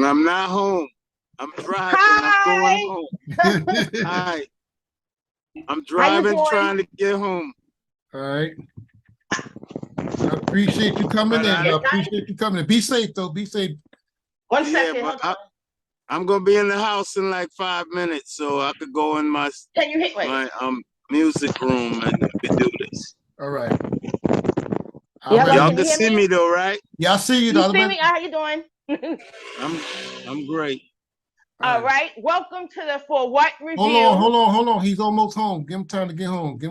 And I'm not home. I'm driving. Hi. I'm going home. Hi. I'm driving, trying to get home. All right. I appreciate you coming in. I appreciate you coming in. Be safe, though. Be safe. One second. I'm gonna be in the house in like 5 minutes, so I could go in my music room and we could do this. All right. Y'all can see me though, right? Yeah, I see you. You see me? How you doing? I'm great. All right. Welcome to the For What review. Hold on. He's almost home. Give him time to get home. We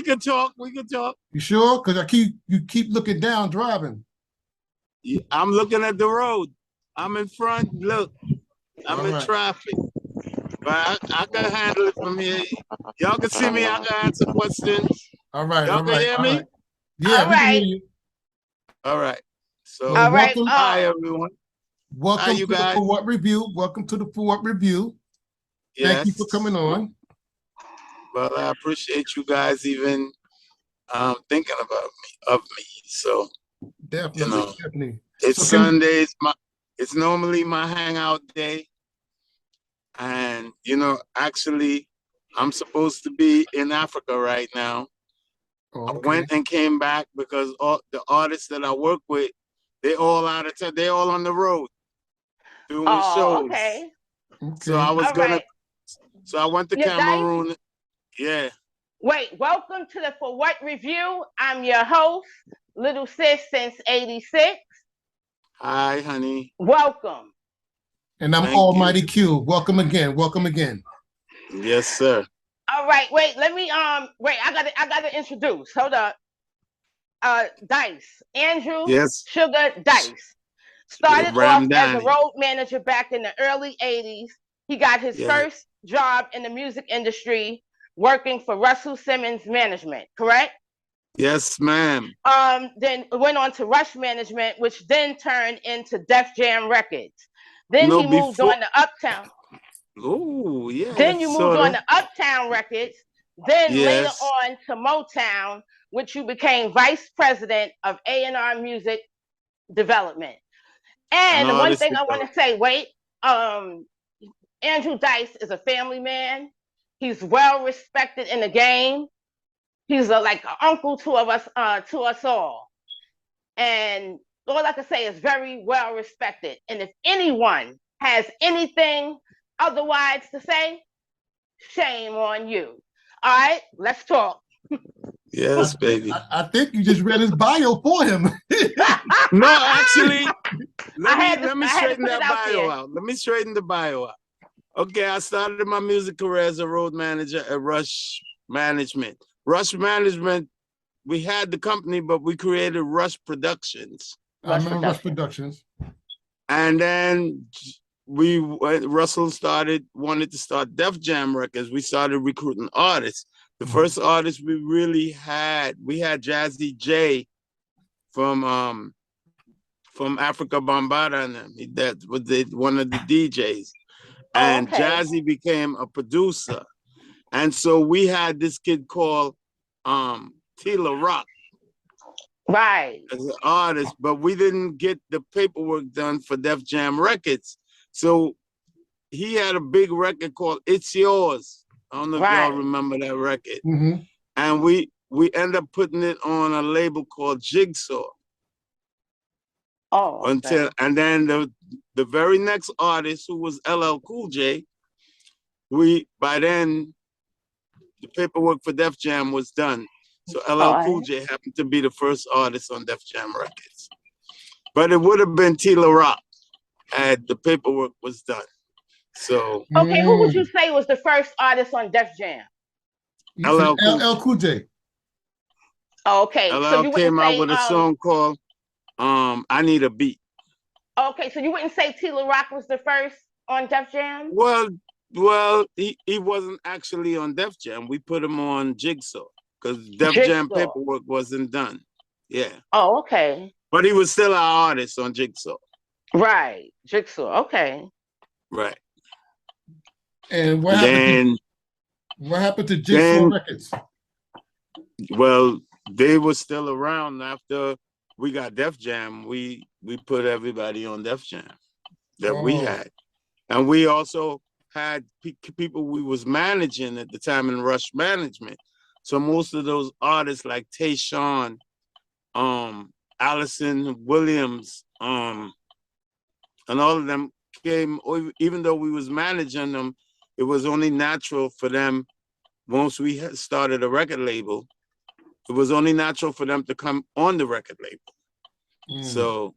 can talk. We can talk. You sure? Because you keep looking down driving. Yeah, I'm looking at the road. I'm in front. Look, I'm in traffic. But I can handle it from here. Y'all can see me. I can answer questions. All right. Y'all can hear me? Yeah, we can hear you. All right. So, welcome. Hi, everyone. Welcome to the For What review. Welcome to the For What review. Yes. Thank you for coming on. Well, I appreciate you guys even thinking of me. So definitely. It's Sundays. It's normally my hangout day, and actually, I'm supposed to be in Africa right now. I went and came back because all the artists that I work with, they're all out of town. They're all on the road doing shows. Okay. So I was So I went to Cameroon. Yeah. Wait, welcome to the For What review. I'm your host, Little Sis since '86. Hi, honey. Welcome. And I'm Almighty Q. Welcome again. Yes, sir. All right, wait, let me I gotta introduce. Hold up. Dice. Andrew Sugar Dice. Started off as a road manager back in the early '80s. He got his first job in the music industry working for Russell Simmons Management, correct? Yes, ma'am. Then went on to Rush Management, which then turned into Def Jam Records. Then he moved on to Uptown. Oh, yeah. Then you moved on to Uptown Records. Then later on to Motown, which you became vice president of A&R Music Development. And the one thing I want to say, Andrew Dice is a family man. He's well respected in the game. He's like an uncle to us all. And all I can say is very well respected. And if anyone has anything otherwise to say, shame on you. All right, let's talk. Yes, baby. I think you just read his bio for him. No, actually, let me straighten that bio out. Let me straighten the bio out. Okay, I started my music career as a road manager at Rush Management. Rush Management, we had the company, but we created Rush Productions. I remember Rush Productions. And then Russell wanted to start Def Jam Records. We started recruiting artists. The first artist we really had, Jazzy J from Africa Bambaataa, and them. That was one of the DJs. And Jazzy became a producer. And so we had this kid called Tila Rock. Right. As an artist, but we didn't get the paperwork done for Def Jam Records. So he had a big record called It's Yours. I don't know if y'all remember that record. And we ended up putting it on a label called Jigsaw. And then the very next artist, who was LL Cool J, by then the paperwork for Def Jam was done. So LL Cool J happened to be the first artist on Def Jam Records. But it would have been Tila Rock had the paperwork was done. So who would you say was the first artist on Def Jam? LL Cool J. Okay. LL came out with a song called I Need a Beat. Okay, so you wouldn't say Tila Rock was the first on Def Jam? Well, he wasn't actually on Def Jam. We put him on Jigsaw because Def Jam paperwork wasn't done. Yeah. Oh, okay. But he was still our artist on Jigsaw. Right. Jigsaw. Okay. Right. And what happened to Jigsaw Records? Well, they were still around after we got Def Jam, we put everybody on Def Jam that we Oh. had. And we also had people we was managing at the time in Rush Management. So most of those artists like Tayshawn, Allison Williams, and all of them came, even though we was managing them, it was only natural for them, once we had started a record label, it was only natural for them to come on the record label. So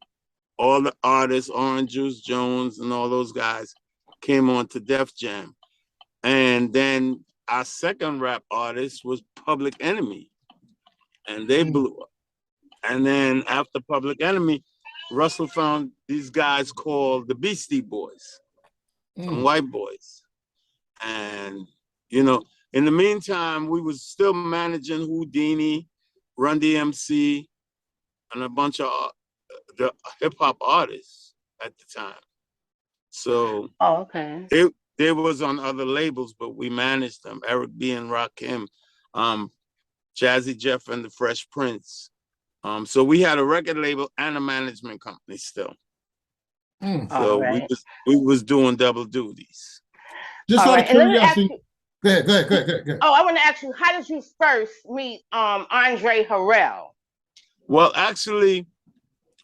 all the artists, Orange Juice Jones and all those guys came on to Def Jam. And then our second rap artist was Public Enemy, and they blew up. And then after Public Enemy, Russell found these guys called the Beastie Boys, some white boys. And, you know, in the meantime, we was still managing Houdini, Run DMC, and a bunch of the hip hop artists at the time. So they was on other labels, but we managed them. Eric B and Rakim, Jazzy Jeff and the Fresh Prince. So we had a record label and a management company still. So we was doing double duties. Just out of curiosity. Go ahead. Oh, I want to ask you, how did you first meet Andre Harrell? Well, actually,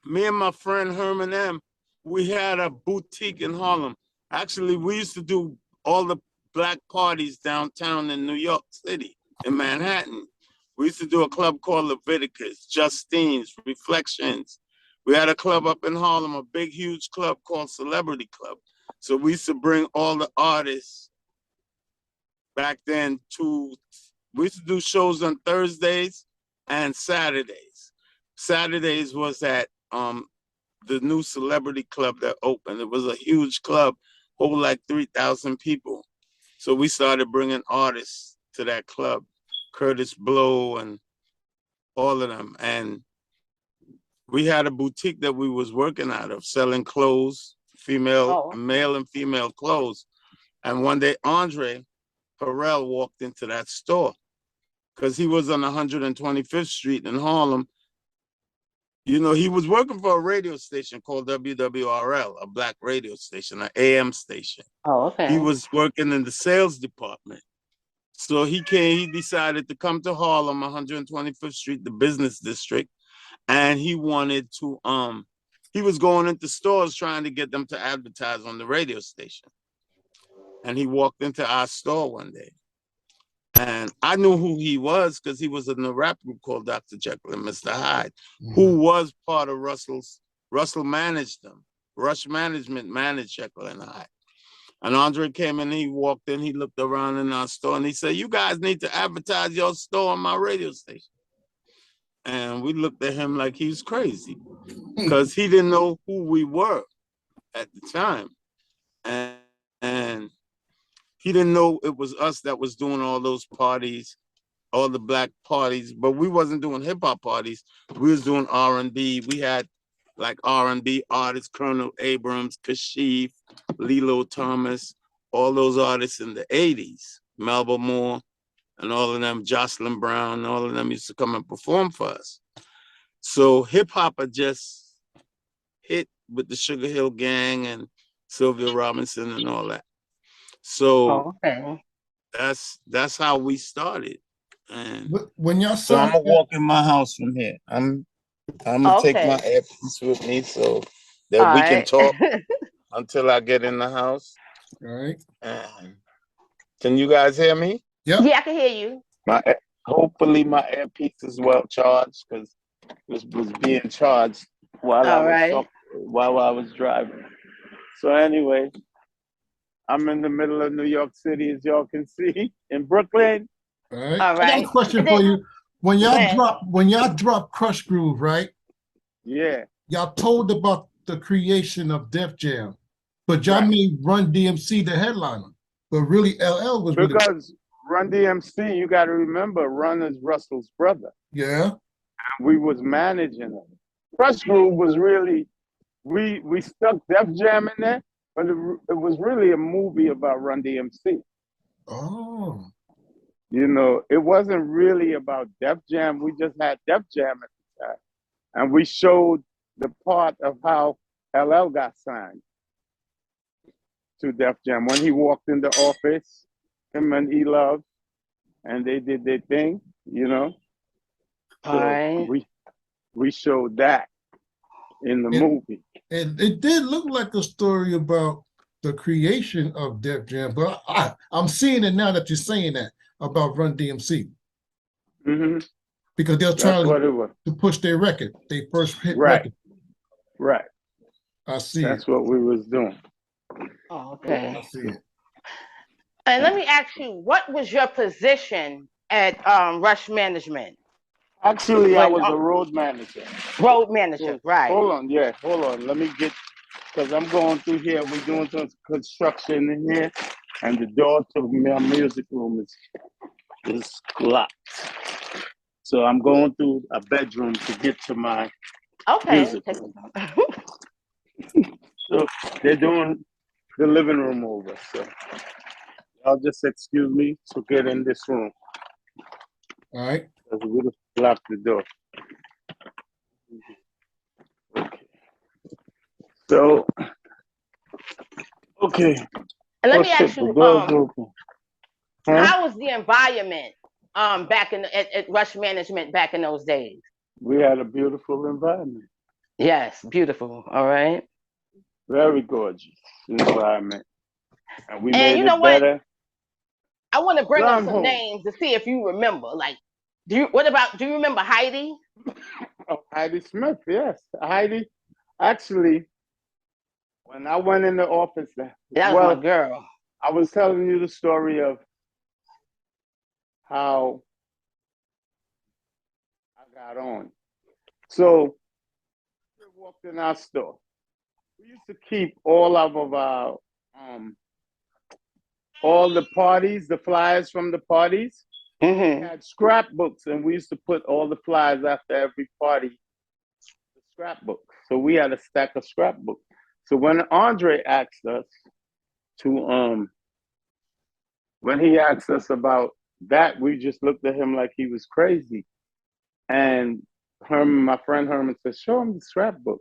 me and my friend Herman M., we had a boutique in Harlem. Actually, we used to do all the black parties downtown in New York City, in Manhattan. We used to do a club called Leviticus, Justine's, Reflections. We had a club up in Harlem, a big, huge club called Celebrity Club. So we used to bring all the artists back then we used to do shows on Thursdays and Saturdays. Saturdays was at the new Celebrity Club that opened. It was a huge club, hold like 3,000 people. So we started bringing artists to that club, Curtis Blow and all of them. And we had a boutique that we was working out of, selling clothes, male and female clothes. And one day Andre Harrell walked into that store because he was on 125th Street in Harlem. You know, he was working for a radio station called WWRL, a black radio station, an AM station. He was working in the sales department. So he decided to come to Harlem, 125th Street, the business district. And he wanted to, he was going into stores trying to get them to advertise on the radio station. And he walked into our store one day. And I knew who he was because he was in a rap group called Dr. Jekyll and Mr. Hyde, who was part of Russell managed them. Rush Management managed Jekyll and Hyde. And Andre came in, he walked in, he looked around in our store and he said, "You guys need to advertise your store on my radio station." And we looked at him like he's crazy because he didn't know who we were at the time. And he didn't know it was us that was doing all those parties, all the black parties, but we wasn't doing hip hop parties. We was doing R&B. We had like R&B artists, Colonel Abrams, Kashif, Lilo Thomas, all those artists in the 80s, Melba Moore, and all of them, Jocelyn Brown, all of them used to come and perform for us. So hip hop had just hit with the Sugar Hill Gang and Sylvia Robinson and all that. So that's how we started. And when y'all so I'm gonna walk in my house from here. I'm gonna take my earpiece with me so that we can talk until I get in the house. All right. Can you guys hear me? Yep. Yeah, I can hear you. Hopefully my earpiece is well charged because this was being charged while I was driving. So anyway, I'm in the middle of New York City, as y'all can see, in Brooklyn. All right. I got a question for you. When y'all drop Crush Groove, right? Yeah. Y'all told about the creation of Def Jam, but y'all made Run DMC the headliner. But really, LL was because Run DMC. You got to remember, Run is Russell's brother. Yeah. We was managing him. Crush Groove was really we stuck Def Jam in there. But it was really a movie about Run DMC. Oh. You know, it wasn't really about Def Jam. We just had Def Jam at the time. and we showed the part of how LL got signed to Def Jam when he walked in the office, him and E-Love, and they did their thing, you know. All right. We showed that in the movie. And it did look like a story about the creation of Def Jam, but I'm seeing it now that you're saying that about Run DMC. Mm-hmm. Because they're trying to push their record, their first hit record. Right. I see. That's what we was doing. Oh, okay. I see it. And let me ask you, what was your position at Rush Management? Actually, I was a road manager. Road manager, right. Hold on. Let me get, because I'm going through here. We're doing some construction in here, and the door to my music room is locked. So I'm going through a bedroom to get to my music room. So they're doing the living room over. So y'all just excuse me to get in this room. All right. We just locked the door. Okay. So, okay. And let me ask you, Huh? how was the environment back at Rush Management back in those days? We had a beautiful environment. Yes, beautiful. All right. Very gorgeous environment. And we made it better. I want to bring up some names to see if you remember. Like, do you remember Heidi? Oh, Heidi Smith, yes. Heidi, actually, when I went in the office, that was my girl. I was telling you the story of how I got on. So, we walked in our store. We used to keep all of our all the parties, the flyers from the parties. Mm-hmm. We had scrapbooks, and we used to put all the flyers after every party, the scrapbook. So we had a stack of scrapbooks. So when Andre asked us to, when he asked us about that, we just looked at him like he was crazy. And my friend Herman said, show him the scrapbook.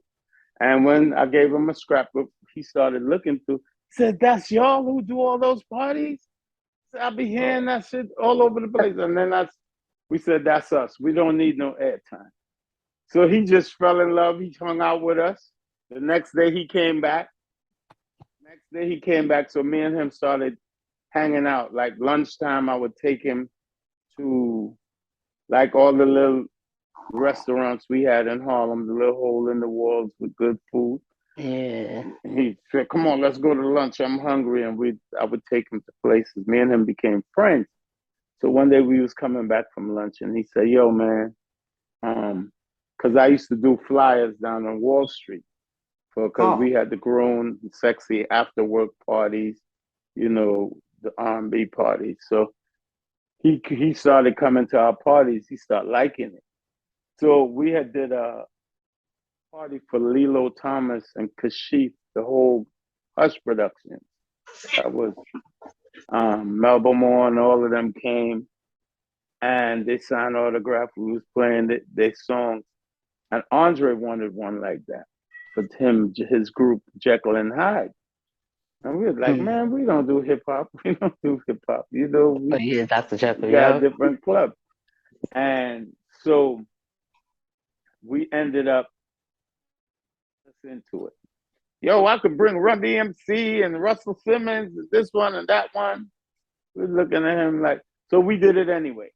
And when I gave him a scrapbook, he started looking through. He said, that's y'all who do all those parties? I'll be hearing that shit all over the place. And then we said, that's us. We don't need no airtime. So he just fell in love. He hung out with us. The next day he came back. So me and him started hanging out. Like lunchtime, I would take him to like all the little restaurants we had in Harlem, the little hole in the walls with good food. Yeah. He said, come on, let's go to lunch. I'm hungry. And I would take him to places. Me and him became friends. So one day we was coming back from lunch and he said, yo, man, because I used to do flyers down on Wall Street because we had the grown, sexy after work parties, you know, the R&B parties. So he started coming to our parties. He started liking it. So we had did a party for Lilo Thomas and Kashif, the whole Hush production. That was Melba Moore and all of them came and they signed autographs. We was playing their songs. And Andre wanted one like that for him, his group, Jekyll and Hyde. And we were like, man, we don't do hip hop. We don't do hip hop. You know, Dr. Jekyll, we got a different club. And so we ended up listening to it. Yo, I could bring Run DMC and Russell Simmons, and this one and that one. We're looking at him like, so we did it anyway.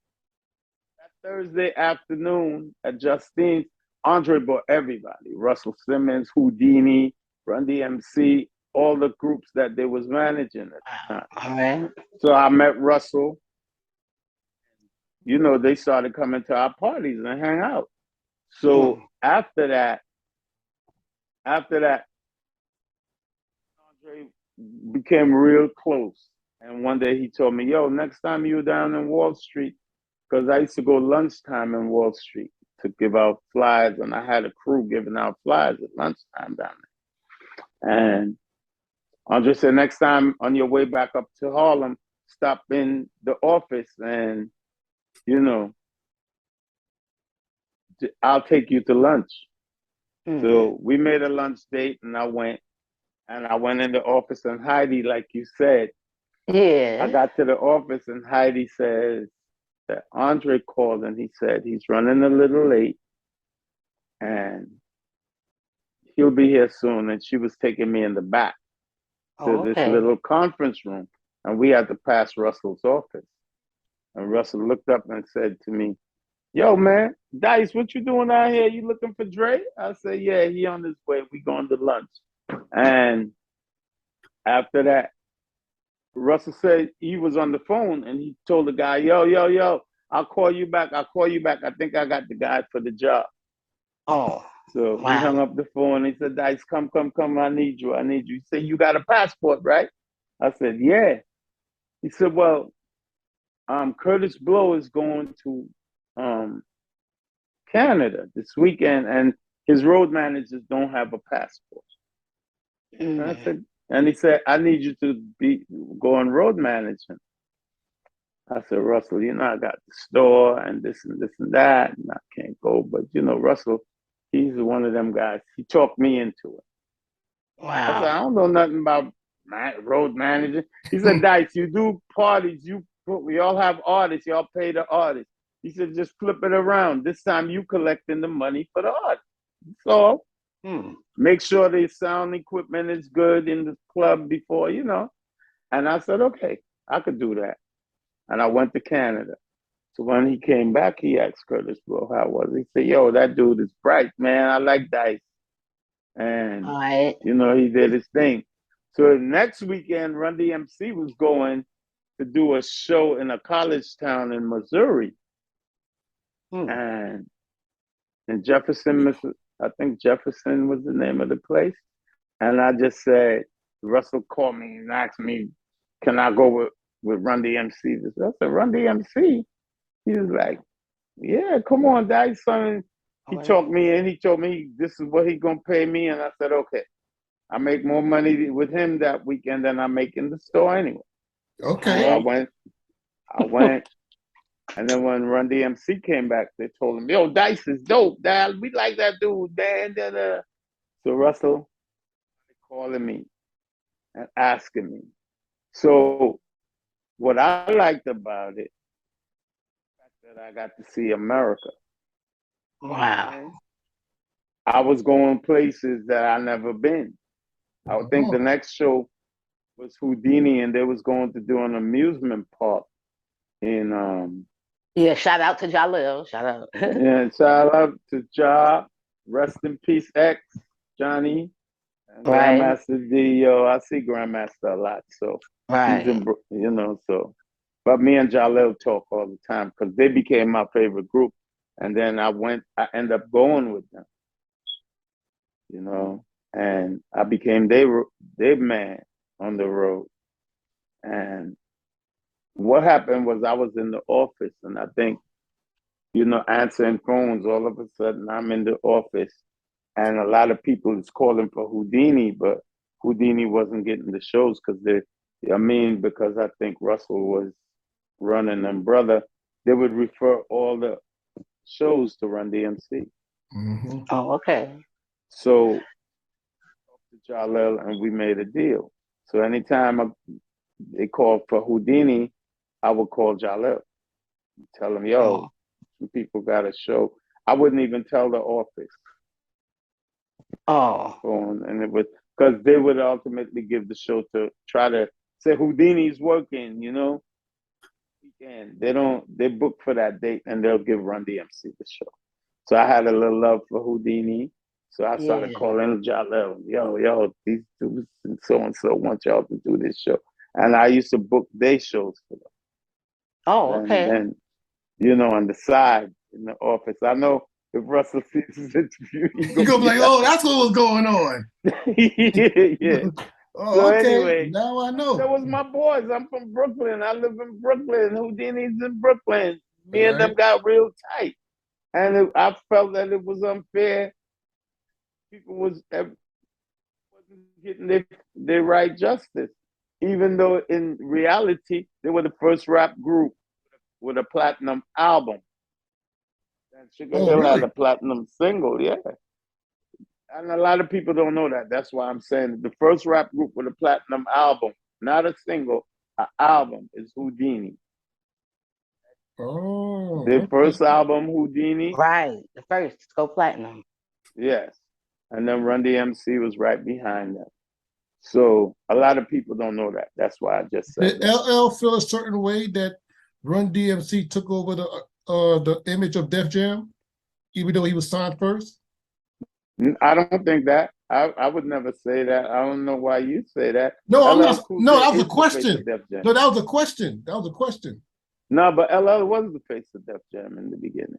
That Thursday afternoon at Justine's, Andre brought everybody. Russell Simmons, Houdini, Run DMC, all the groups that they was managing at the time. All right. So I met Russell. You know, they started coming to our parties and hang out. So after that, Andre became real close. And one day he told me, yo, next time you're down in Wall Street, because I used to go lunchtime in Wall Street to give out flyers, and I had a crew giving out flyers at lunchtime down there. And Andre said, next time on your way back up to Harlem, stop in the office and, you know, I'll take you to lunch. So we made a lunch date, and I went in the office, and Heidi, like you said, I got to the office, and Heidi says that Andre called, and he said he's running a little late, and he'll be here soon. And she was taking me in the back to this little conference room, and we had to pass Russell's office. And Russell looked up and said to me, "Yo, man, Dice, what you doing out here? You looking for Dre?" I said, "Yeah, he on his way. We going to lunch." And after that, Russell said he was on the phone, and he told the guy, yo, I'll call you back. I think I got the guy for the job. So he hung up the phone. He said, "Dice, come. I need you. He said, "You got a passport, right?" I said, "Yeah." He said, "Well, Curtis Blow is going to Canada this weekend, and his road managers don't have a passport." And I said, and he said, "I need you to go on road management." I said, "Russell, I got the store and this and that, and I can't go." But Russell, he's one of them guys. He talked me into it. I said, "I don't know nothing about road managing." He said, "Dice, you do parties. We all have artists. Y'all pay the artists." He said, "Just flip it around. This time you collecting the money for the artists. So make sure the sound equipment is good in the club before, And I said, "Okay, I could do that." And I went to Canada. So when he came back, he asked Curtis, "Well, how was he?" He said, "Yo, that dude is bright, man. I like Dice." And, he did his thing. So next weekend, Run DMC was going to do a show in a college town in Missouri. And in Jefferson, I think Jefferson was the name of the place. And I just said, Russell called me and asked me, "Can I go with Run DMC?" I said, "Run DMC?" He was like, "Yeah, come on, Dice, son." He talked me in. He told me this is what he's going to pay me. And I said, "Okay. I make more money with him that weekend than I make in the store anyway." Okay. So I went. And then when Run DMC came back, they told him, "Yo, Dice is dope, Dad. We like that dude, man." So Russell calling me and asking me. So what I liked about it, that I got to see America. I was going places that I never been. I think the next show was Houdini, and they was going to do an amusement park in shout out to Jalil. Shout out. Shout out to Ja. Rest in peace, X, Johnny. And Grandmaster D, I see Grandmaster a lot, so he's in, so. But me and Jalil talk all the time because they became my favorite group, and then I ended up going with them, and I became their man on the road. And what happened was I was in the office, and I think, answering phones, all of a sudden I'm in the office. And a lot of people is calling for Houdini, but Houdini wasn't getting the shows because I think Russell was running them. Brother, they would refer all the shows to Run DMC. Oh, okay. So to Jalil, and we made a deal. So anytime they called for Houdini, I would call Jalil, tell him, "Yo, some people got a show." I wouldn't even tell the office. And it was because they would ultimately give the show to try to say Houdini's working, And they book for that date, and they'll give Run DMC the show. So I had a little love for Houdini. So I started calling Jalil, yo, these dudes and so want y'all to do this show. And I used to book their shows for them. Okay. And then, on the side in the office, I know if Russell sees this interview, he's gonna be like, "Oh, that's what was going on." Yeah. So okay. Anyway, now I know. That was my boys. I'm from Brooklyn. I live in Brooklyn. Houdini's in Brooklyn. Me and them got real tight. And I felt that it was unfair. People wasn't getting their right justice. Even though in reality, they were the first rap group with a platinum album. And Sugar Hill had a platinum single, yeah. And a lot of people don't know that. That's why I'm saying the first rap group with a platinum album, not a single, an album, is Houdini. Oh, Their okay. first album, Houdini. Right. The first go platinum. Yes. And then Run DMC was right behind them. So a lot of people don't know that. That's why I just said Did that. LL feel a certain way that Run DMC took over the image of Def Jam, even though he was signed first? I don't think that. I would never say that. I don't know why you say that. No, I'm LL not. Cool No, J that was a is the face question. of Def Jam. No, that was a question. That was a question. No, but LL was the face of Def Jam in the beginning.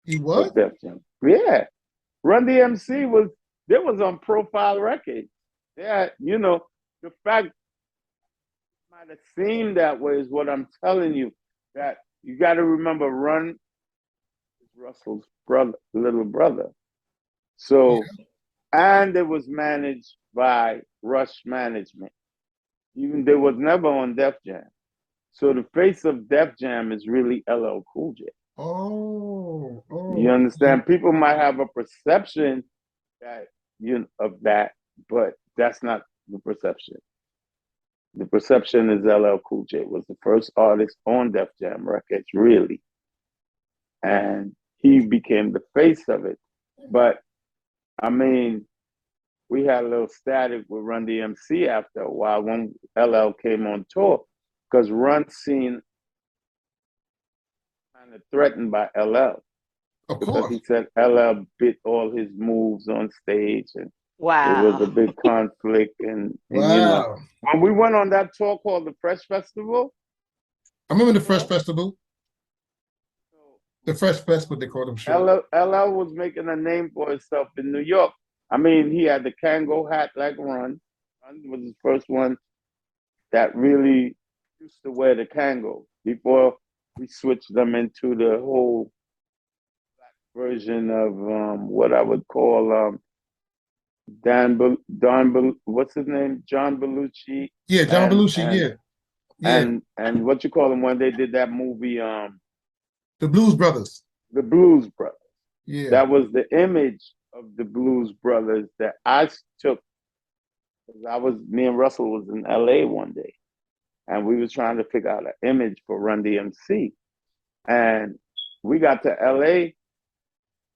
He was? Of Def Jam. Yeah. Run DMC was on Profile Records. Yeah, the fact might have seemed that way is what I'm telling you. That you got to remember, Run is Russell's little brother. So, and it was managed by Rush Management. Even they was never on Def Jam. So the face of Def Jam is really LL Cool J. Oh, You understand? People might have a perception that of that, but that's not the perception. The perception is LL Cool J was the first artist on Def Jam Records, really. And he became the face of it. But I mean, we had a little static with Run DMC after a while when LL came on tour, because Run seen kind of threatened by LL. of Because course. he said LL bit all his moves on stage, and it was a Wow. big conflict. And Wow. when we went on that tour called the Fresh Festival, I remember the Fresh Festival. The Fresh Fest, what they call them shows. LL was making a name for himself in New York. I mean, he had the Kango hat like Run. Run was the first one that really used to wear the Kango before we switched them into the whole black version of what I would call what's his name? John Belushi. Yeah, John Belushi, yeah. And what you call him when they did that movie, The Blues Brothers. The Blues Brothers. Yeah. That was the image of the Blues Brothers that I took. Me and Russell was in LA one day, and we was trying to figure out an image for Run DMC. And we got to LA,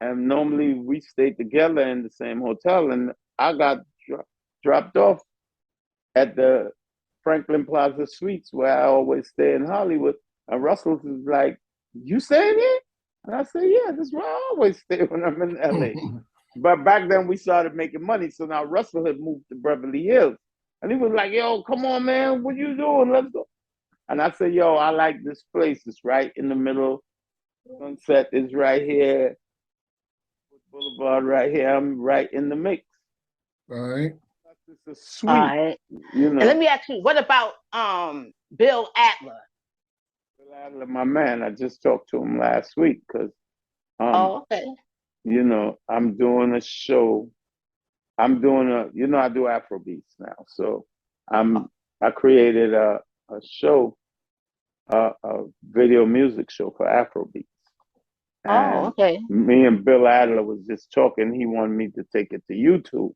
and normally we stayed together in the same hotel, and I got dropped off at the Franklin Plaza Suites where I always stay in Hollywood. And Russell was like, "You staying here?" And I said, "Yeah, this is where I always stay when I'm in LA." But back then we started making money. So now Russell had moved to Beverly Hills. And he was like, "Yo, come on, man, what you doing? Let's go." And I said, "Yo, I like this place. It's right in the middle. Sunset is right here. Boulevard right here. I'm right in the mix." All right. It's a suite, All right. And let me ask you, what about Bill Adler? Bill Adler, my man, I just talked to him last week because okay. I'm doing a show. I do Afrobeats now. So I created a show, a video music show for Afrobeats. And okay. me and Bill Adler was just talking. He wanted me to take it to YouTube.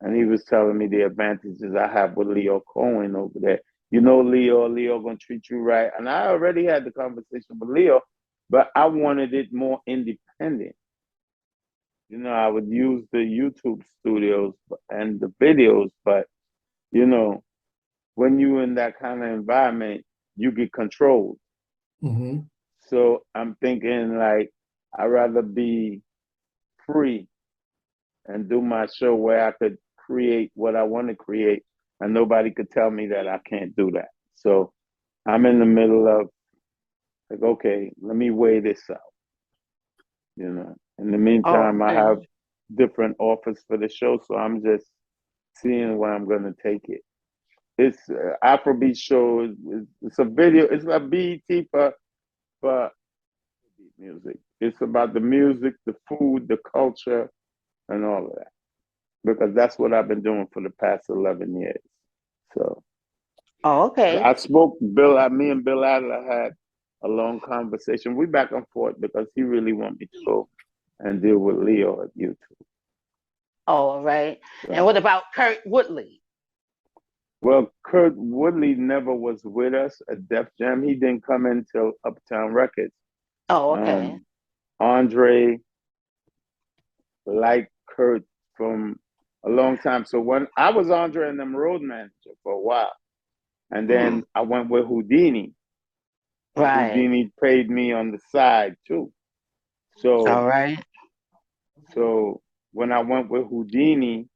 And he was telling me the advantages I have with Leo Cohen over there. Leo gonna treat you right. And I already had the conversation with Leo, but I wanted it more independent. I would use the YouTube studios and the videos, but when you're in that kind of environment, you get controlled. Mm-hmm. So I'm thinking like I'd rather be free and do my show where I could create what I want to create, and nobody could tell me that I can't do that. So I'm in the middle of like, okay, let me weigh this out. In the meantime, I have different offers for the show, so I'm just seeing where I'm going to take it. It's Afrobeat show. It's a video. It's a BET for music. It's about the music, the food, the culture, and all of that. Because that's what I've been doing for the past 11 years. So. okay. I me and Bill Adler had a long conversation. We back and forth because he really want me to go and deal with Leo at YouTube. Oh, all right. So, And what about Kurt Woodley? well, Kurt Woodley never was with us at Def Jam. He didn't come until Uptown Records. Oh, okay. Andre liked Kurt from a long time. So when I was Andre and them road manager for a while, and then I went with Houdini. Right. Houdini paid me on the side too. So, all right. so when I went with Houdini,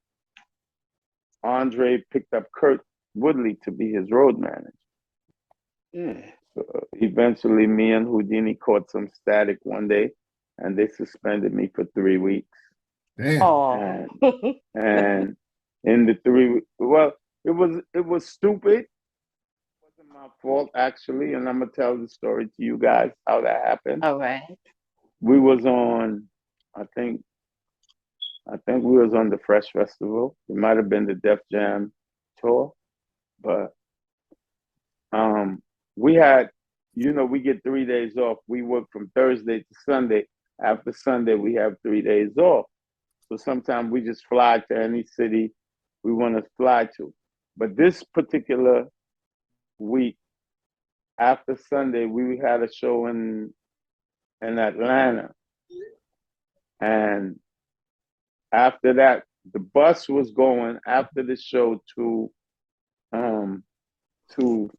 Andre picked up Kurt Woodley to be his road manager. So eventually, me and Houdini caught some static one day, and they suspended me for 3 weeks. Damn. Oh. And in the 3 weeks, well, it was stupid. It wasn't my fault actually, and I'm gonna tell the story to you guys how that happened. All right. We was on, I think we was on the Fresh Festival. It might have been the Def Jam tour, but we had, we get 3 days off. We work from Thursday to Sunday. After Sunday, we have 3 days off. So sometimes we just fly to any city we want to fly to. But this particular week, after Sunday, we had a show in Atlanta. And after that, the bus was going after the show to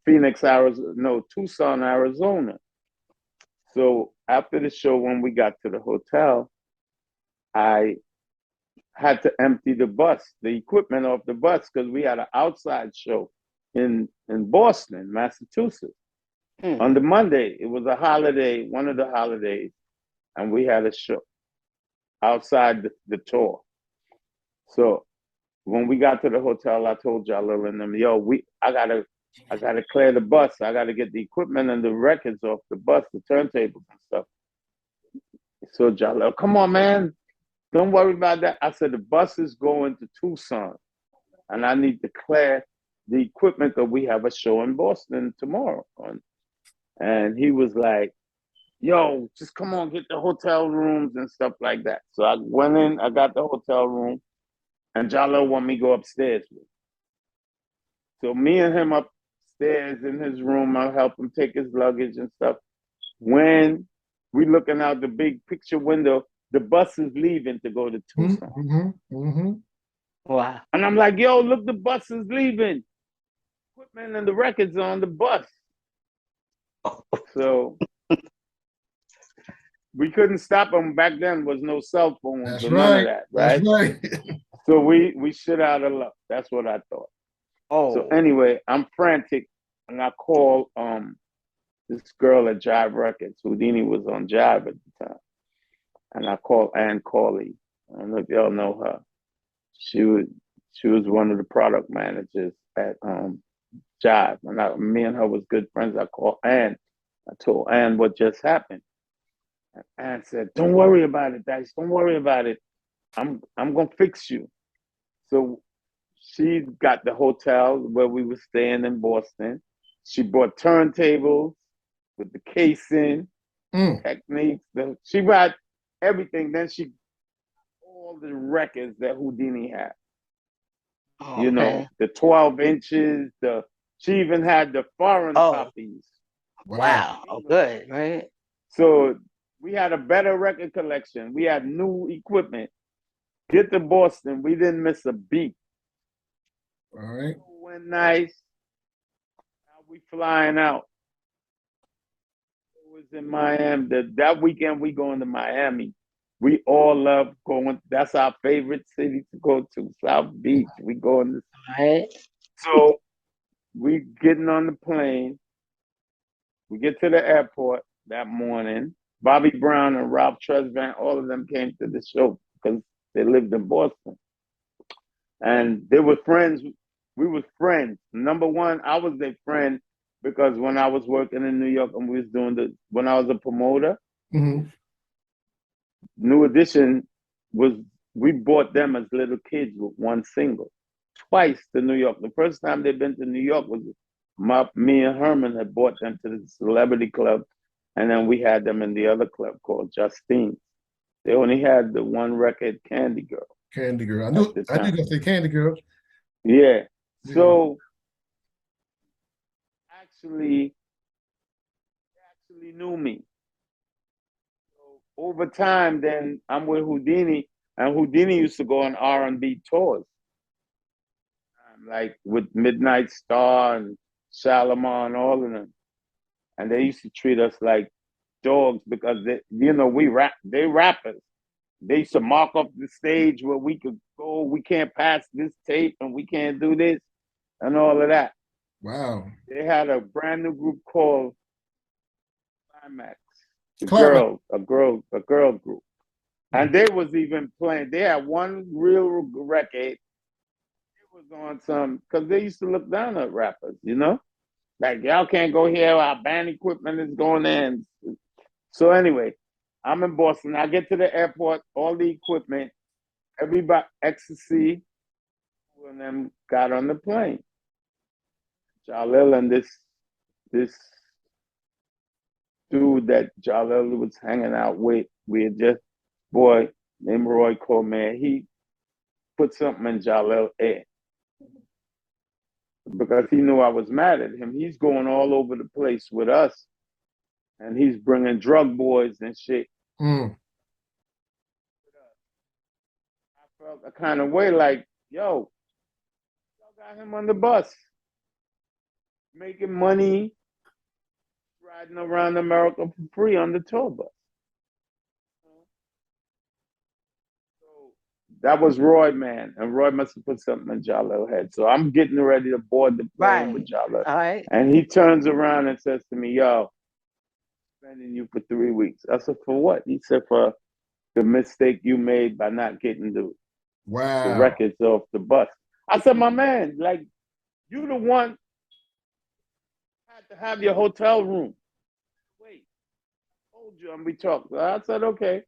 Phoenix, Arizona, no, Tucson, Arizona. So after the show, when we got to the hotel, I had to empty the equipment off the bus, because we had an outside show in Boston, Massachusetts. On the Monday, it was a holiday, one of the holidays, and we had a show outside the tour. So when we got to the hotel, I told Jalil and them, yo, I gotta clear the bus. I gotta get the equipment and the records off the bus, the turntables and stuff. So Jalil, come on, man. Don't worry about that. I said, the bus is going to Tucson, and I need to clear the equipment because we have a show in Boston tomorrow. And he was like, yo, just come on, get the hotel rooms and stuff like that. So I went in, I got the hotel room, and Jalil wanted me to go upstairs with him. So me and him upstairs in his room, I help him take his luggage and stuff. When we looking out the big picture window, the bus is leaving to go to Tucson. Wow. And I'm like, yo, look, the bus is leaving. Equipment and the records on the bus. So we couldn't stop them. Back then was no cell phones. That's or right. None of that, right? That's right. So we shit out of luck. That's what I thought. Oh. So anyway, I'm frantic, and I call this girl at Jive Records. Houdini was on Jive at the time. And I called Ann Corley. I don't know if y'all know her. She was one of the product managers at Jive. And me and her was good friends. I called Ann. I told Ann what just happened. And Ann said, don't worry about it, Dice. Don't worry about it. I'm gonna fix you. So she got the hotel where we were staying in Boston. She bought turntables with the casing, techniques. She bought everything. Then she all the records that Houdini had. Oh, you know, the 12 inches. She even had the foreign copies. Wow. Oh, good, right? So we had a better record collection. We had new equipment. Get to Boston, we didn't miss a beat. All right. Went nice. Now we flying out. It was in Miami. That weekend we going to Miami. We all love going. That's our favorite city to go to, South Beach. We going to. Right. So we getting on the plane. We get to the airport that morning. Bobby Brown and Ralph Tresvant, all of them came to the show because they lived in Boston. And they were friends. We were friends. Number one, I was their friend because when I was working in New York and we was doing when I was a promoter, New Edition we bought them as little kids with one single. Twice to New York. The first time they'd been to New York was me and Herman had bought them to the Celebrity Club, and then we had them in the other club called Justine. They only had the one record, Candy Girl. Candy Girl. I at knew the I knew time. you say Candy Girl. Yeah. Yeah. So actually, they actually knew me. So over time, then I'm with Houdini, and Houdini used to go on R&B tours, like with Midnight Star and Shalimar and all of them. And they used to treat us like dogs because we rap. They rappers. They used to mark up the stage where we could go. We can't pass this tape, and we can't do this, and all of that. Wow. They had a brand new group called Climax. Climax. A girl group. And they was even playing. They had one real record. It was on some because they used to look down at rappers, like y'all can't go here. Our band equipment is going in. So anyway, I'm in Boston. I get to the airport. All the equipment, everybody, ecstasy, and them got on the plane. Jalil and this dude that Jalil was hanging out with, we had just boy named Roy Cole, man. He put something in Jalil's head because he knew I was mad at him. He's going all over the place with us, and he's bringing drug boys and shit. Mm. I felt a kind of way like, yo, y'all got him on the bus, making money, riding around America for free on the tour bus. So that was Roy, man, and Roy must have put something in Jalil's head. So I'm getting ready to board the plane with Jalil, All right. and he turns around and says to me, yo, spending you for 3 weeks. I said, for what? He said, for the mistake you made by not getting the Wow. records off the bus. I said, my man, like, you the one had to have your hotel room. Wait, I told you, and we talked. I said, okay.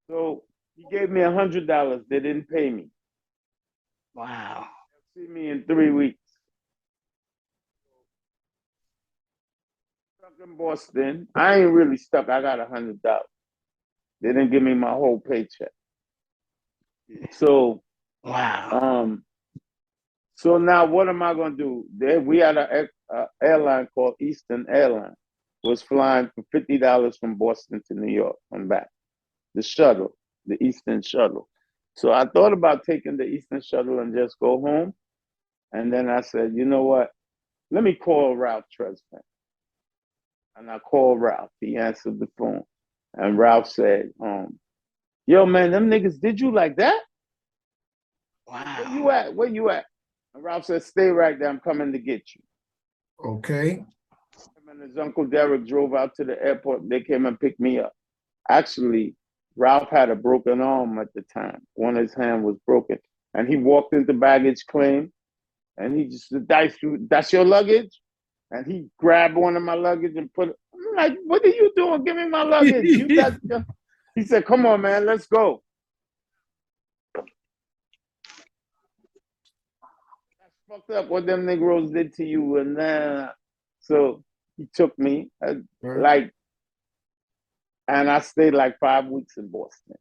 So he gave me $100. They didn't pay me. Wow. They'll see me in 3 weeks. Stuck in Boston. I ain't really stuck. I got $100. They didn't give me my whole paycheck. So, Wow. So now what am I gonna do? We had an airline called Eastern Airline. Was flying for $50 from Boston to New York and back. The shuttle, the Eastern shuttle. So I thought about taking the Eastern shuttle and just go home. And then I said, you know what? Let me call Ralph Tresvant. And I called Ralph. He answered the phone. And Ralph said, yo, man, them niggas did you like that? Wow. Where you at? Where you at? And Ralph said, stay right there. I'm coming to get you. Okay. Him and his uncle Derek drove out to the airport. They came and picked me up. Actually, Ralph had a broken arm at the time. One of his hand was broken. And he walked into baggage claim and he just said, that's your luggage? And he grabbed one of my luggage and put it. I'm like, what are you doing? Give me my luggage. He said, come on, man, let's go. That's fucked up what them Negroes did to you. And then, so he took me, and I stayed like 5 weeks in Boston.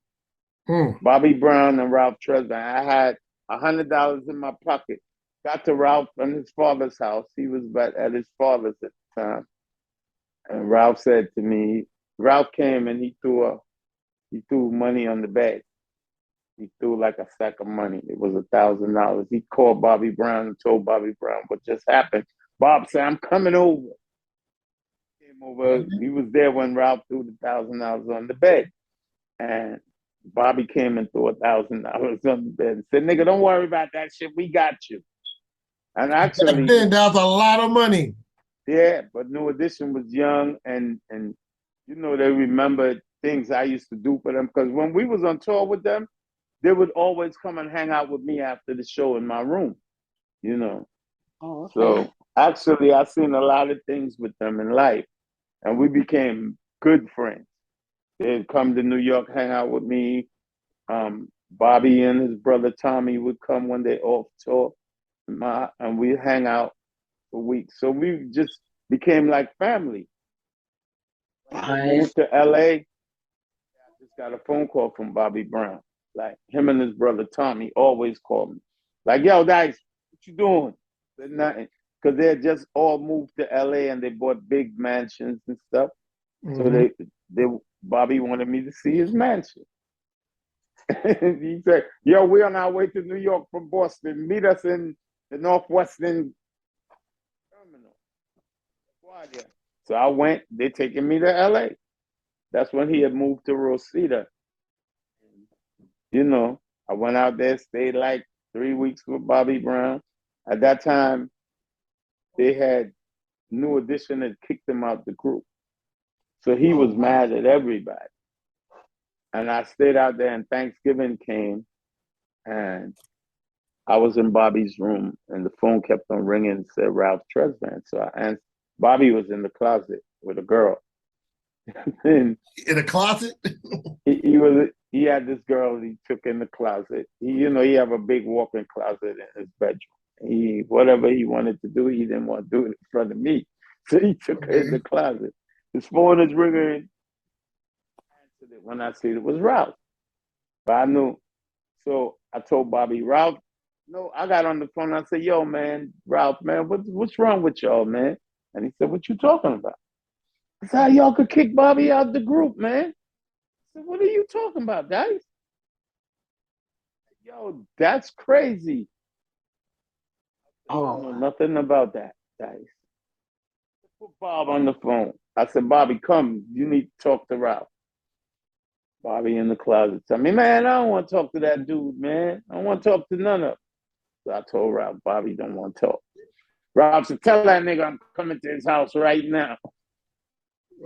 Bobby Brown and Ralph Tresvant. I had $100 in my pocket. Got to Ralph and his father's house. He was at his father's at the time. And Ralph said to me, Ralph came and he threw money on the bed. He threw like a sack of money. It was $1,000. He called Bobby Brown and told Bobby Brown what just happened. Bob said, I'm coming over. Came over. He was there when Ralph threw the $1,000 on the bed. And Bobby came and threw $1,000 on the bed and said, nigga, don't worry about that shit. We got you. And actually, back then, that was a lot of money. Yeah, but New Edition was young and they remembered things I used to do for them. Because when we was on tour with them, they would always come and hang out with me after the show in my room, Oh, okay. So actually, I seen a lot of things with them in life, and we became good friends. They'd come to New York, hang out with me. Bobby and his brother Tommy would come when they off tour, and we'd hang out for weeks. So we just became like family. When I moved to LA, I just got a phone call from Bobby Brown. Like him and his brother Tommy always called me. Like, yo, Dice, what you doing? Said nothing. Because they had just all moved to LA and they bought big mansions and stuff. So they Bobby wanted me to see his mansion. He said, yo, we're on our way to New York from Boston. Meet us in the Northwestern Terminal. So I went, they taking me to LA. That's when he had moved to Rosita. You know, I went out there, stayed like 3 weeks with Bobby Brown. At that time, they had New Edition had kicked him out the group. So he was mad at everybody. And I stayed out there and Thanksgiving came and I was in Bobby's room and the phone kept on ringing and said Ralph Tresvant. So I answered. Bobby was in the closet with a girl. In a closet? He had this girl he took in the closet. He have a big walk-in closet in his bedroom. Whatever he wanted to do, he didn't want to do it in front of me. So he took her in the closet. His phone is ringing. When I see it was Ralph. But I knew. So I told Bobby, Ralph, no, I got on the phone. I said, yo, man, Ralph, man, what's wrong with y'all, man? And he said, what you talking about? I said, how y'all could kick Bobby out the group, man? I said, what are you talking about, Dice? Yo, that's crazy. I don't know nothing about that, Dice. Put Bob on the phone. I said, Bobby, come. You need to talk to Ralph. Bobby in the closet. Tell me, man, I don't want to talk to that dude, man. I don't want to talk to none of them. So I told Ralph, Bobby don't want to talk. Ralph said, tell that nigga I'm coming to his house right now.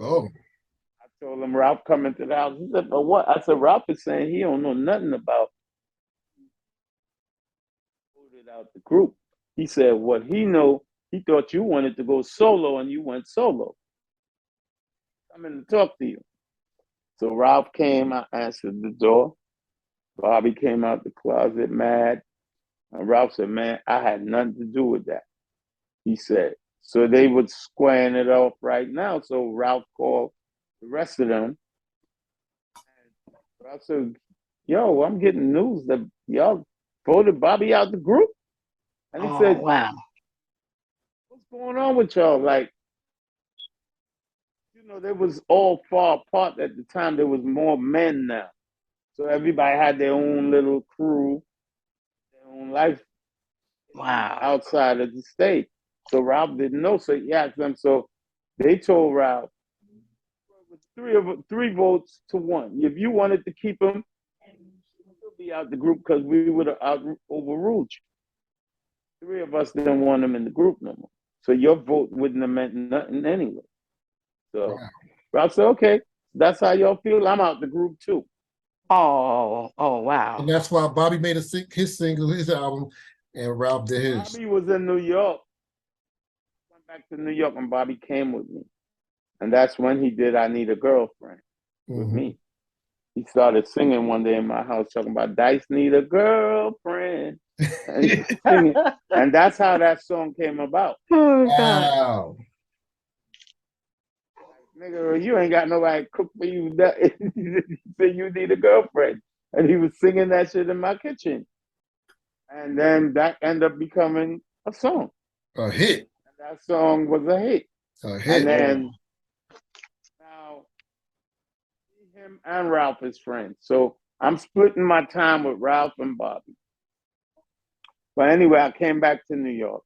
Oh. I told him, Ralph coming to the house. He said, but what? I said, Ralph is saying he don't know nothing about voted out the group. He said, what he know, he thought you wanted to go solo and you went solo. I'm in to talk to you. So Ralph came, I answered the door. Bobby came out the closet mad. And Ralph said, man, I had nothing to do with that. He said, so they would squaring it off right now. So Ralph called the rest of them. And Ralph said, yo, I'm getting news that y'all voted Bobby out the group. And he said, wow. what's going on with y'all? Like, they was all far apart at the time. There was more men now. So everybody had their own little crew, their own life outside of the state. So Ralph didn't know. So he asked them. So they told Ralph, 3 votes to 1. If you wanted to keep him, he'll be out the group because we would have overruled you. 3 of us didn't want him in the group no more. So your vote wouldn't have meant nothing anyway. So Ralph said, okay, that's how y'all feel. I'm out the group too. Oh, wow. And that's why Bobby made his single, his album, and Ralph did his. Bobby was in New York. I went back to New York and Bobby came with me. And that's when he did I Need a Girlfriend with me. He started singing one day in my house talking about Dice need a girlfriend. And he was singing. And that's how that song came about. Oh, wow. Nigga, you ain't got nobody to cook for you. He said you need a girlfriend. And he was singing that shit in my kitchen. And then that ended up becoming a song. A hit. And that song was a hit. A hit. And then now him and Ralph is friends. So I'm splitting my time with Ralph and Bobby. But anyway, I came back to New York.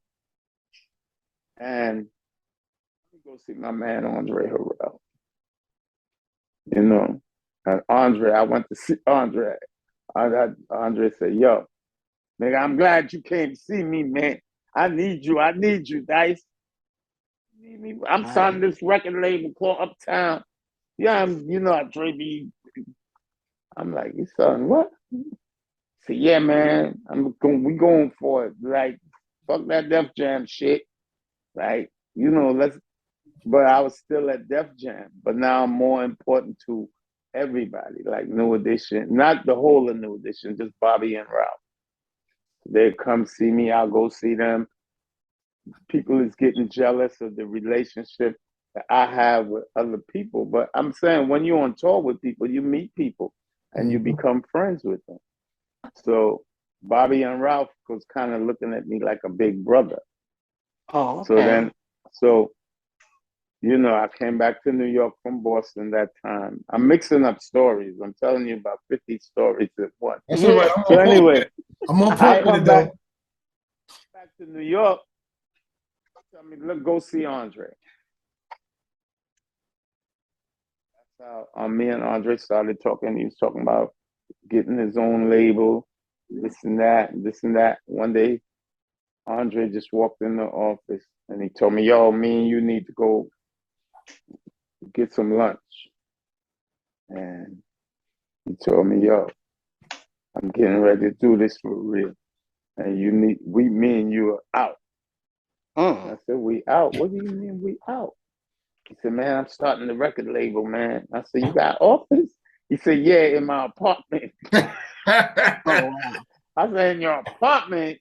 And go see my man Andre Harrell. And Andre, I went to see Andre. Andre said, yo, nigga, I'm glad you came to see me, man. I need you, Dice. I'm signing this record label called Uptown. Yeah, Andre B. I'm like, you son, what? So yeah, man, we going for it. Like, fuck that Def Jam shit. Like, but I was still at Def Jam, but now I'm more important to everybody, like New Edition, not the whole of New Edition, just Bobby and Ralph. They come see me, I'll go see them. People is getting jealous of the relationship that I have with other people. But I'm saying when you're on tour with people, you meet people and you become friends with them. So Bobby and Ralph was kind of looking at me like a big brother. Oh, So okay. then, I came back to New York from Boston that time. I'm mixing up stories. I'm telling you about 50 stories at once. That's all right. So anyway, I'm on I point with come it though. back to New York. Tell me, look, go see Andre. That's how me and Andre started talking. He was talking about getting his own label, this and that, and this and that. One day, Andre just walked in the office and he told me, "Yo, me and you need to go get some lunch." And he told me, "Yo, I'm getting ready to do this for real. And me and you are out." I said, "We out? What do you mean we out?" He said, "Man, I'm starting the record label, man." I said, "You got office?" He said, "Yeah, in my apartment." Oh, wow. I said, "In your apartment?"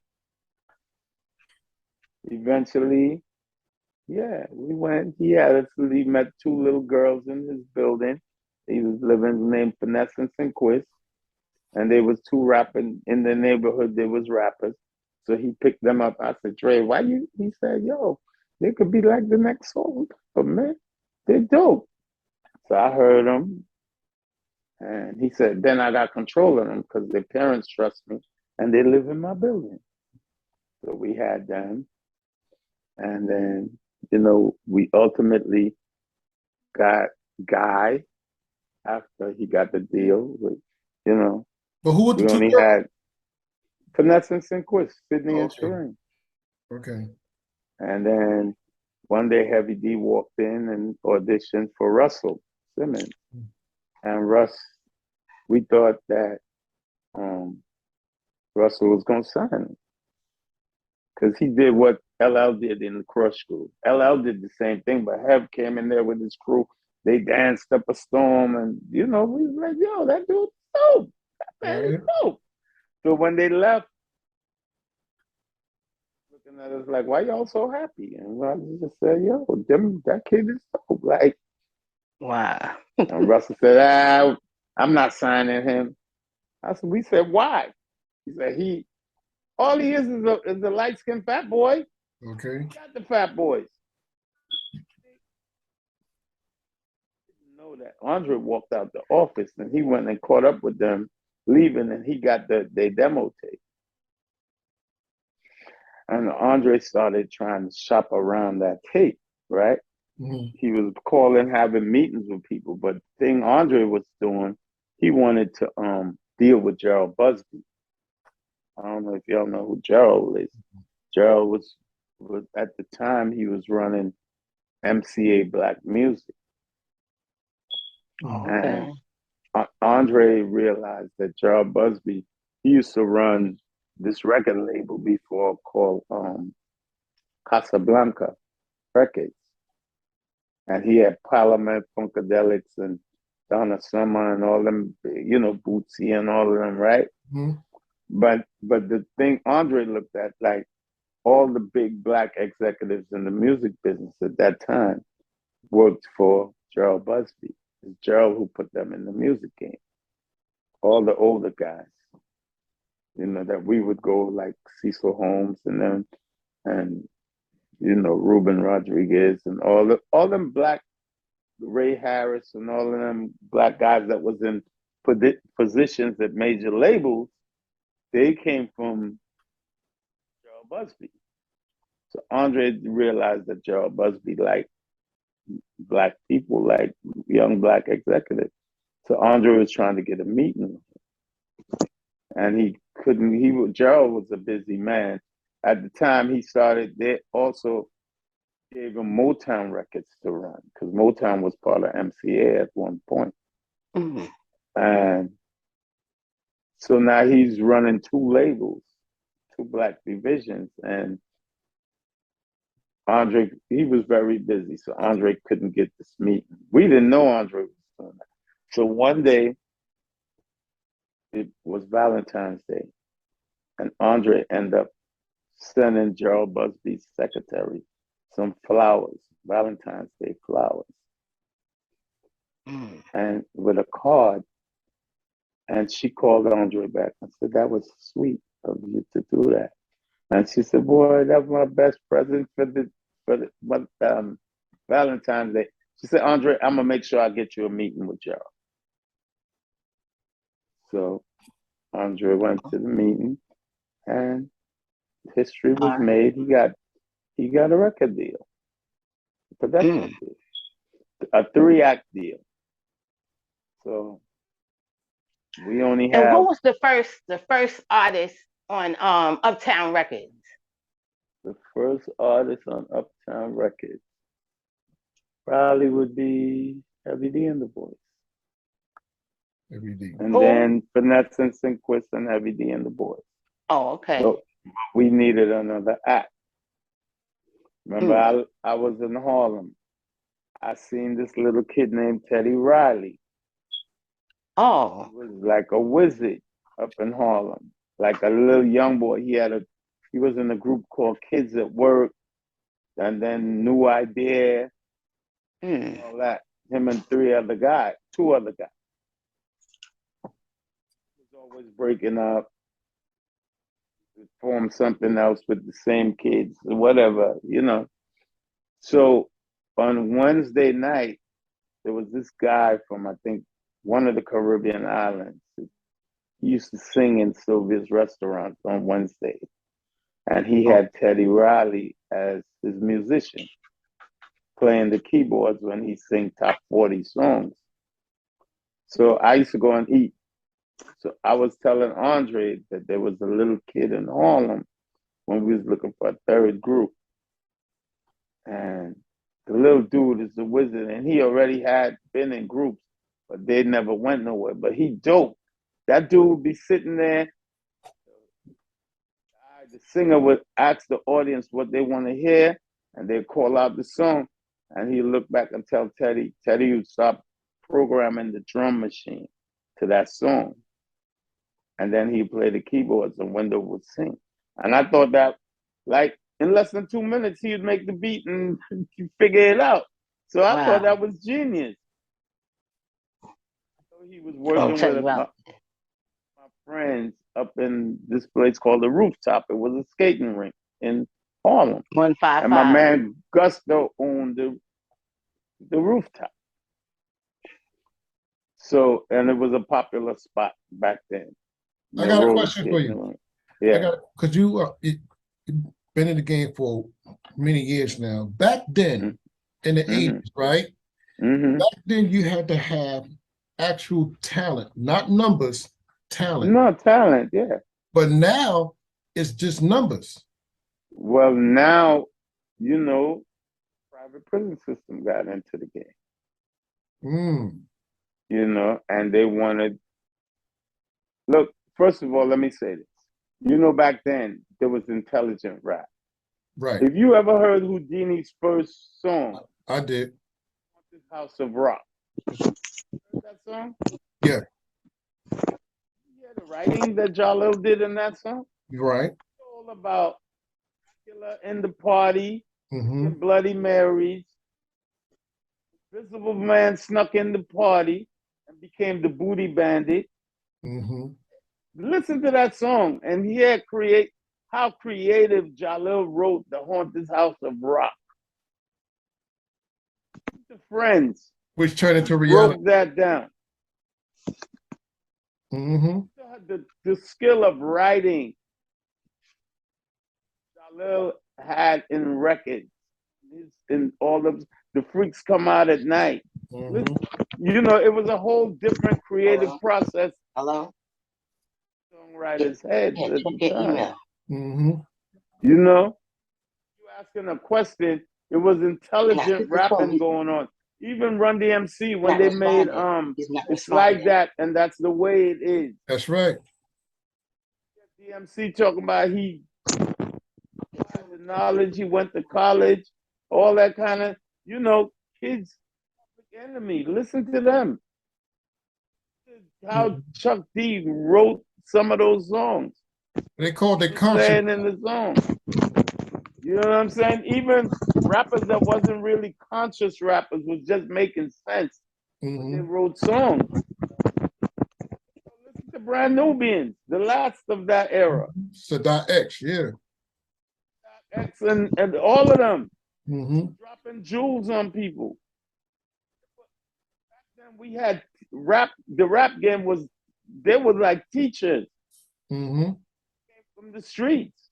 Eventually, yeah, we went. He met two little girls in his building. He was living named Finesse and Quiz. And they was two rapping in the neighborhood. There was rappers. So he picked them up. I said, "Dre, why you?" He said, "Yo, they could be like the next song, but man, they're dope." So I heard them. And he said, then I got control of them because their parents trust me and they live in my building. So we had them. And then, we ultimately got Guy after he got the deal with, But who was the we two only girls? had Finesse and Sinquist, Sydney Oh, and okay. Shireen. Okay. And then one day Heavy D walked in and auditioned for Russell Simmons. And we thought that Russell was going to sign him because he did what LL did in the Crush Crew. LL did the same thing, but Hev came in there with his crew. They danced up a storm, and we was like, "Yo, that dude's dope. That man is dope." So when they left, looking at us like, "Why y'all so happy?" And I just said, "Yo, that kid is dope." Like, Wow. and Russell said, "I'm not signing him." We said, "Why?" He said, all he is a light-skinned fat boy. Okay. He got the fat boys. Didn't know that. Andre walked out the office and he went and caught up with them leaving, and he got their demo tape. And Andre started trying to shop around that tape, right? Mm-hmm. He was calling, having meetings with people, but the thing Andre was doing, he wanted to deal with Gerald Busby. I don't know if y'all know who Gerald is. Gerald was at the time he was running MCA Black Music. Okay. And Andre realized that Gerald Busby, he used to run this record label before called Casablanca Records. And he had Parliament, Funkadelics, and Donna Summer, and all them, Bootsy and all of them, right? Mm-hmm. But the thing Andre looked at, like all the big Black executives in the music business at that time worked for Gerald Busby. It's Gerald who put them in the music game. All the older guys, that we would go like Cecil Holmes and them, and Ruben Rodriguez and all them Black, Ray Harris and all of them Black guys that was in positions at major labels. They came from Gerald Busby. So Andre realized that Gerald Busby liked Black people, like young Black executives. So Andre was trying to get a meeting, and he couldn't. Gerald was a busy man. At the time he started, they also gave him Motown records to run because Motown was part of MCA at one point. Mm-hmm. And so now he's running two labels, two Black divisions, and Andre, he was very busy, so Andre couldn't get this meeting. We didn't know Andre was doing that. So one day, it was Valentine's Day, and Andre ended up sending Gerald Busby's secretary some flowers, Valentine's Day flowers, and with a card, And she called Andre back and said, that was sweet of you to do that. And she said, boy, that was my best present for Valentine's Day. She said, Andre, I'm gonna make sure I get you a meeting with y'all. So Andre went to the meeting and history was made. He got a record deal, a production deal, a 3-act deal. So we only have. And who was the first artist on Uptown Records? The first artist on Uptown Records probably would be Heavy D and the Boys. Heavy D. And then Finesse and Sinquist and Heavy D and the Boys. Oh, okay. So we needed another act. Remember, I was in Harlem. I seen this little kid named Teddy Riley. Oh. He was like a wizard up in Harlem, like a little young boy. He was in a group called Kids at Work, and then New Idea, all that. Him and two other guys. He was always breaking up, form something else with the same kids, whatever, you know. So on Wednesday night, there was this guy from, I think, one of the Caribbean islands. He used to sing in Sylvia's restaurants on Wednesday. And he had Teddy Riley as his musician, playing the keyboards when he sang top 40 songs. So I used to go and eat. So I was telling Andre that there was a little kid in Harlem when we was looking for a third group. And the little dude is the wizard, and he already had been in groups, but they never went nowhere. But he dope. That dude would be sitting there. The singer would ask the audience what they want to hear, and they'd call out the song, and he'd look back and tell Teddy would stop programming the drum machine to that song. And then he'd play the keyboards and Wendell would sing. And I thought that, like, in less than 2 minutes, he would make the beat and figure it out. So I thought that was genius. So he was working with my friends up in this place called the Rooftop. It was a skating rink in Harlem. 155. And my man Gusto owned the Rooftop. So, and it was a popular spot back then. I got a question for you. Yeah. Because you've been in the game for many years now. Back then, in the 80s, right? Back then, you had to have actual talent, not numbers, talent. No, talent, yeah. But now, it's just numbers. Well, now, you know, private prison system got into the game. You know, and they wanted, look, first of all, let me say this. You know, back then, there was intelligent rap. Right. If you ever heard Houdini's first song? I did. House of Rock. Heard that song? Yeah. Yeah, the writing that Jalil did in that song? Right. It's all about Dracula in the party, and Bloody Marys. Invisible Man snuck in the party and became the booty bandit. Listen to that song and hear how creative Jalil wrote the Haunted House of Rock. The Friends, which turned into reality, broke that down. The skill of writing Jalil had in records, in all of the Freaks Come Out at Night. You know, it was a whole different creative process. Songwriter's head. You know, you asking a question, it was intelligent rapping going on. Even Run DMC, when they made It's Like That, and That's the Way It Is. That's right. DMC talking about he had the knowledge, he went to college, all that kind of, you know, kids, Public Enemy, listen to them. How Chuck D wrote some of those songs. They called it conscious. Saying in the song. You know what I'm saying? Even rappers that wasn't really conscious rappers was just making sense when they wrote songs. So listen Brand Nubians, the last of that era. Sadat X, yeah. X and all of them Mm-hmm. dropping jewels on people. Back then we had rap. The rap game was, they were like teachers Mm-hmm. from the streets.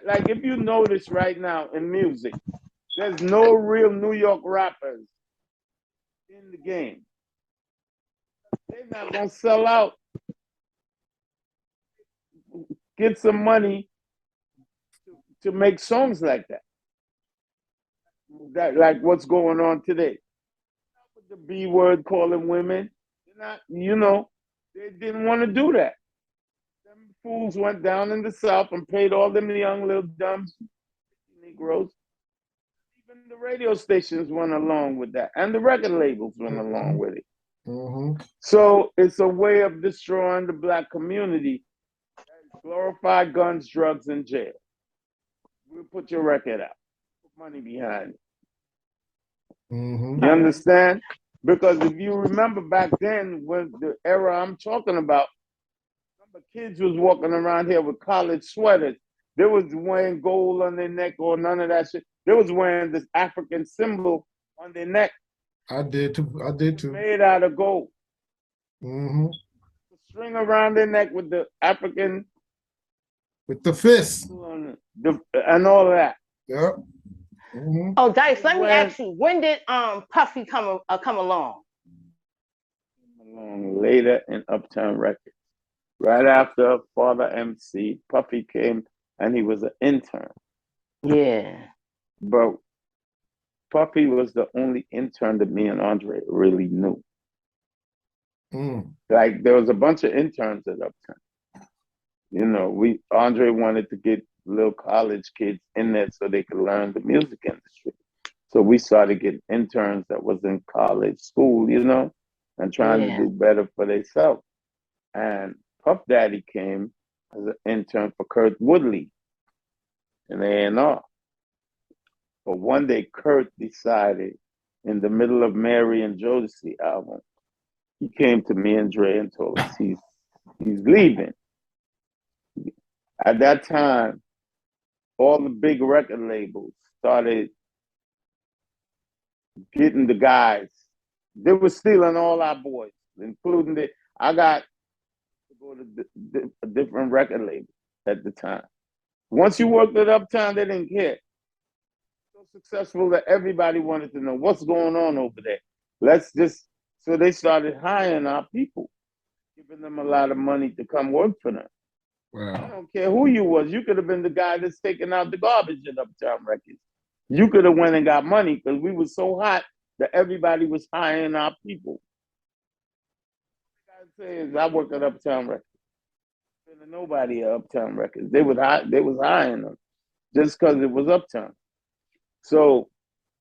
Like if you notice right now in music, there's no real New York rappers in the game. They're not gonna sell out, get some money to make songs like that. That like what's going on today. With the B word calling women, they're not, you know, they didn't want to do that. Them fools went down in the South and paid all them young little dumb Negroes. Even the radio stations went along with that, and the record labels went along with it. Mm-hmm. So it's a way of destroying the black community. Glorify guns, drugs, and jail. We'll put your record out. Put money behind it. Mm-hmm. You understand? Because if you remember back then, when the era I'm talking about, remember kids was walking around here with college sweaters. They was wearing gold on their neck or none of that shit. They was wearing this African symbol on their neck. I did too. Made out of gold. Mm-hmm. String around their neck with the African, with the fist and all that. Yep. Mm-hmm. Oh, Dice, let me ask you, when did Puffy come along? Along later in Uptown Records. Right after Father MC, Puffy came and he was an intern. Yeah. But Puffy was the only intern that me and Andre really knew. Like there was a bunch of interns at Uptown. You know, Andre wanted to get little college kids in there so they could learn the music industry. So we started getting interns that was in college school, you know, and trying to do better for themselves. And Puff Daddy came as an intern for Kurt Woodley in A&R. But one day Kurt decided in the middle of Mary and Jodeci album, he came to me and Dre and told us he's leaving. At that time, all the big record labels started getting the guys. They were stealing all our boys, including I got to go to a different record label at the time. Once you worked at Uptown, they didn't care. So successful that everybody wanted to know what's going on over there. So they started hiring our people, giving them a lot of money to come work for them. Wow. I don't care who you was. You could have been the guy that's taking out the garbage at Uptown Records. You could have went and got money because we were so hot that everybody was hiring our people. What I say is I work at Uptown Records. There's nobody at Uptown Records. They was hiring them just because it was Uptown. So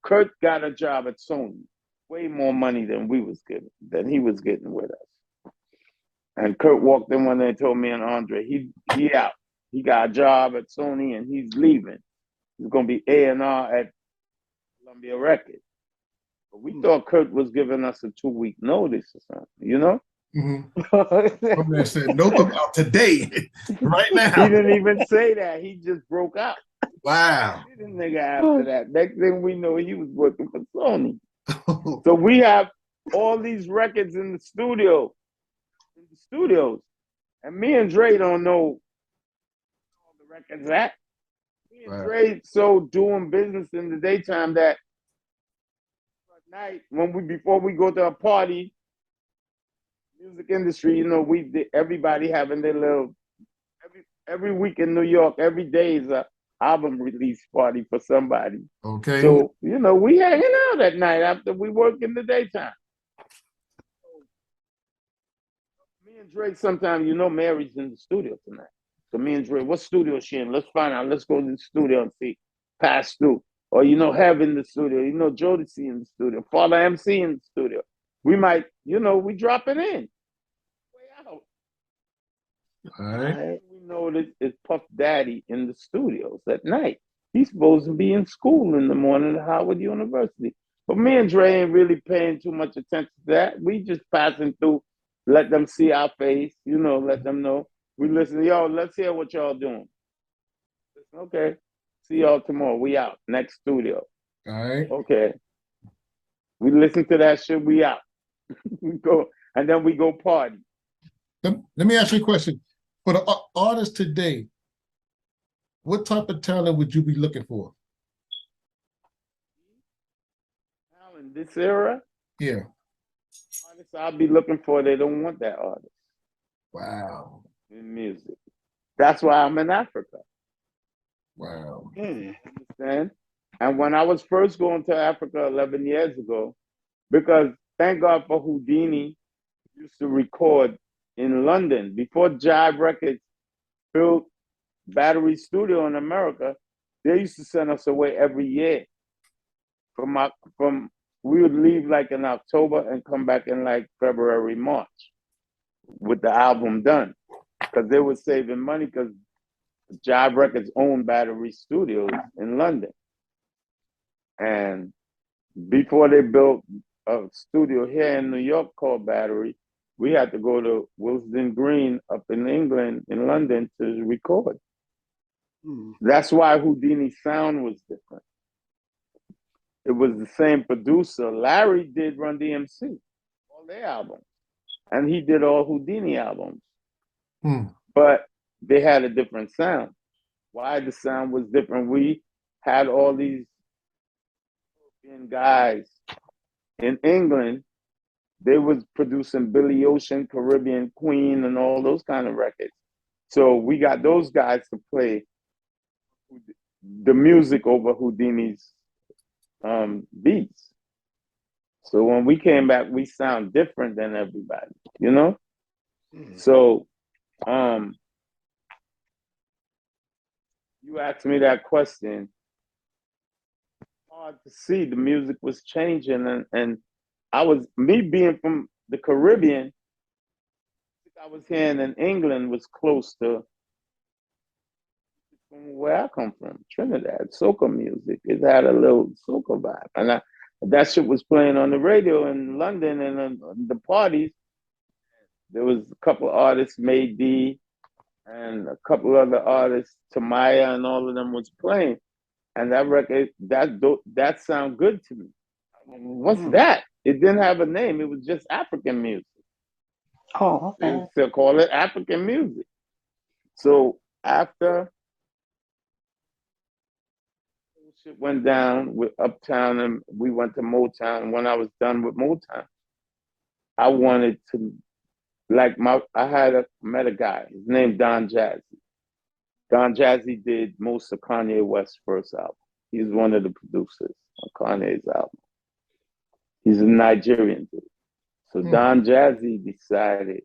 Kurt got a job at Sony, way more money than he was getting with us. And Kurt walked in one day and told me and Andre, he out. He got a job at Sony and he's leaving. He's gonna be A&R at Columbia Records. But we thought Kurt was giving us a 2-week notice or something, you know? My man said, nope, I'm out today, right now. He didn't even say that. He just broke out. Wow. He didn't nigga after that. Next thing we know, he was working for Sony. So we have all these records in the studios. And me and Dre don't know all the records at. Me and Dre so doing business in the daytime that at night, before we go to a party, music industry, you know, everybody having their little every week in New York, every day is a album release party for somebody. Okay. So, you know, we hanging out at night after we work in the daytime. Me and Dre, sometimes, you know, Mary's in the studio tonight. So me and Dre, what studio is she in? Let's find out. Let's go to the studio and see. Pass through. Or, you know, Hev in the studio. You know, Jodeci in the studio. Father MC in the studio. We might, you know, we dropping in. Way out. All right. We know that it's Puff Daddy in the studios at night. He's supposed to be in school in the morning at Howard University. But me and Dre ain't really paying too much attention to that. We just passing through let them see our face, let them know. We listen, yo, let's hear what y'all doing. Okay. See y'all tomorrow. We out. Next studio. All right. Okay. We listen to that shit, we out. We go, and then we go party. Let me ask you a question. For the artists today, what type of talent would you be looking for? Now in this era, Yeah. artists I'll be looking for, they don't want that artist. Wow. In music. That's why I'm in Africa. Wow. Understand? And when I was first going to Africa 11 years ago, because thank God for Houdini, used to record in London before Jive Records built Battery Studio in America. They used to send us away every year. We would leave like in October and come back in like February, March with the album done, because they were saving money because Jive Records owned Battery Studios in London. And before they built a studio here in New York called Battery, we had to go to Willesden Green up in England, in London, to record. That's why Houdini's sound was different. It was the same producer. Larry did Run DMC, all their albums. And he did all Houdini albums. But they had a different sound. Why the sound was different? We had all these European guys in England. They was producing Billy Ocean, Caribbean Queen, and all those kind of records. So we got those guys to play the music over Houdini's beats. So when we came back, we sound different than everybody, So you asked me that question. Hard to see, the music was changing, and me being from the Caribbean, I was hearing in England was close to from where I come from, Trinidad, soca music. It had a little soca vibe. And that shit was playing on the radio in London, and the parties. There was a couple of artists, May D, and a couple other artists, Tamaya, and all of them was playing. And that record, that sound good to me. What's that? It didn't have a name. It was just African music. Oh, okay. They still call it African music. So after shit went down with Uptown and we went to Motown, when I was done with Motown, I wanted to, I met a guy, his name Don Jazzy. Don Jazzy did most of Kanye West's first album. He's one of the producers on Kanye's album. He's a Nigerian dude. So Don Jazzy decided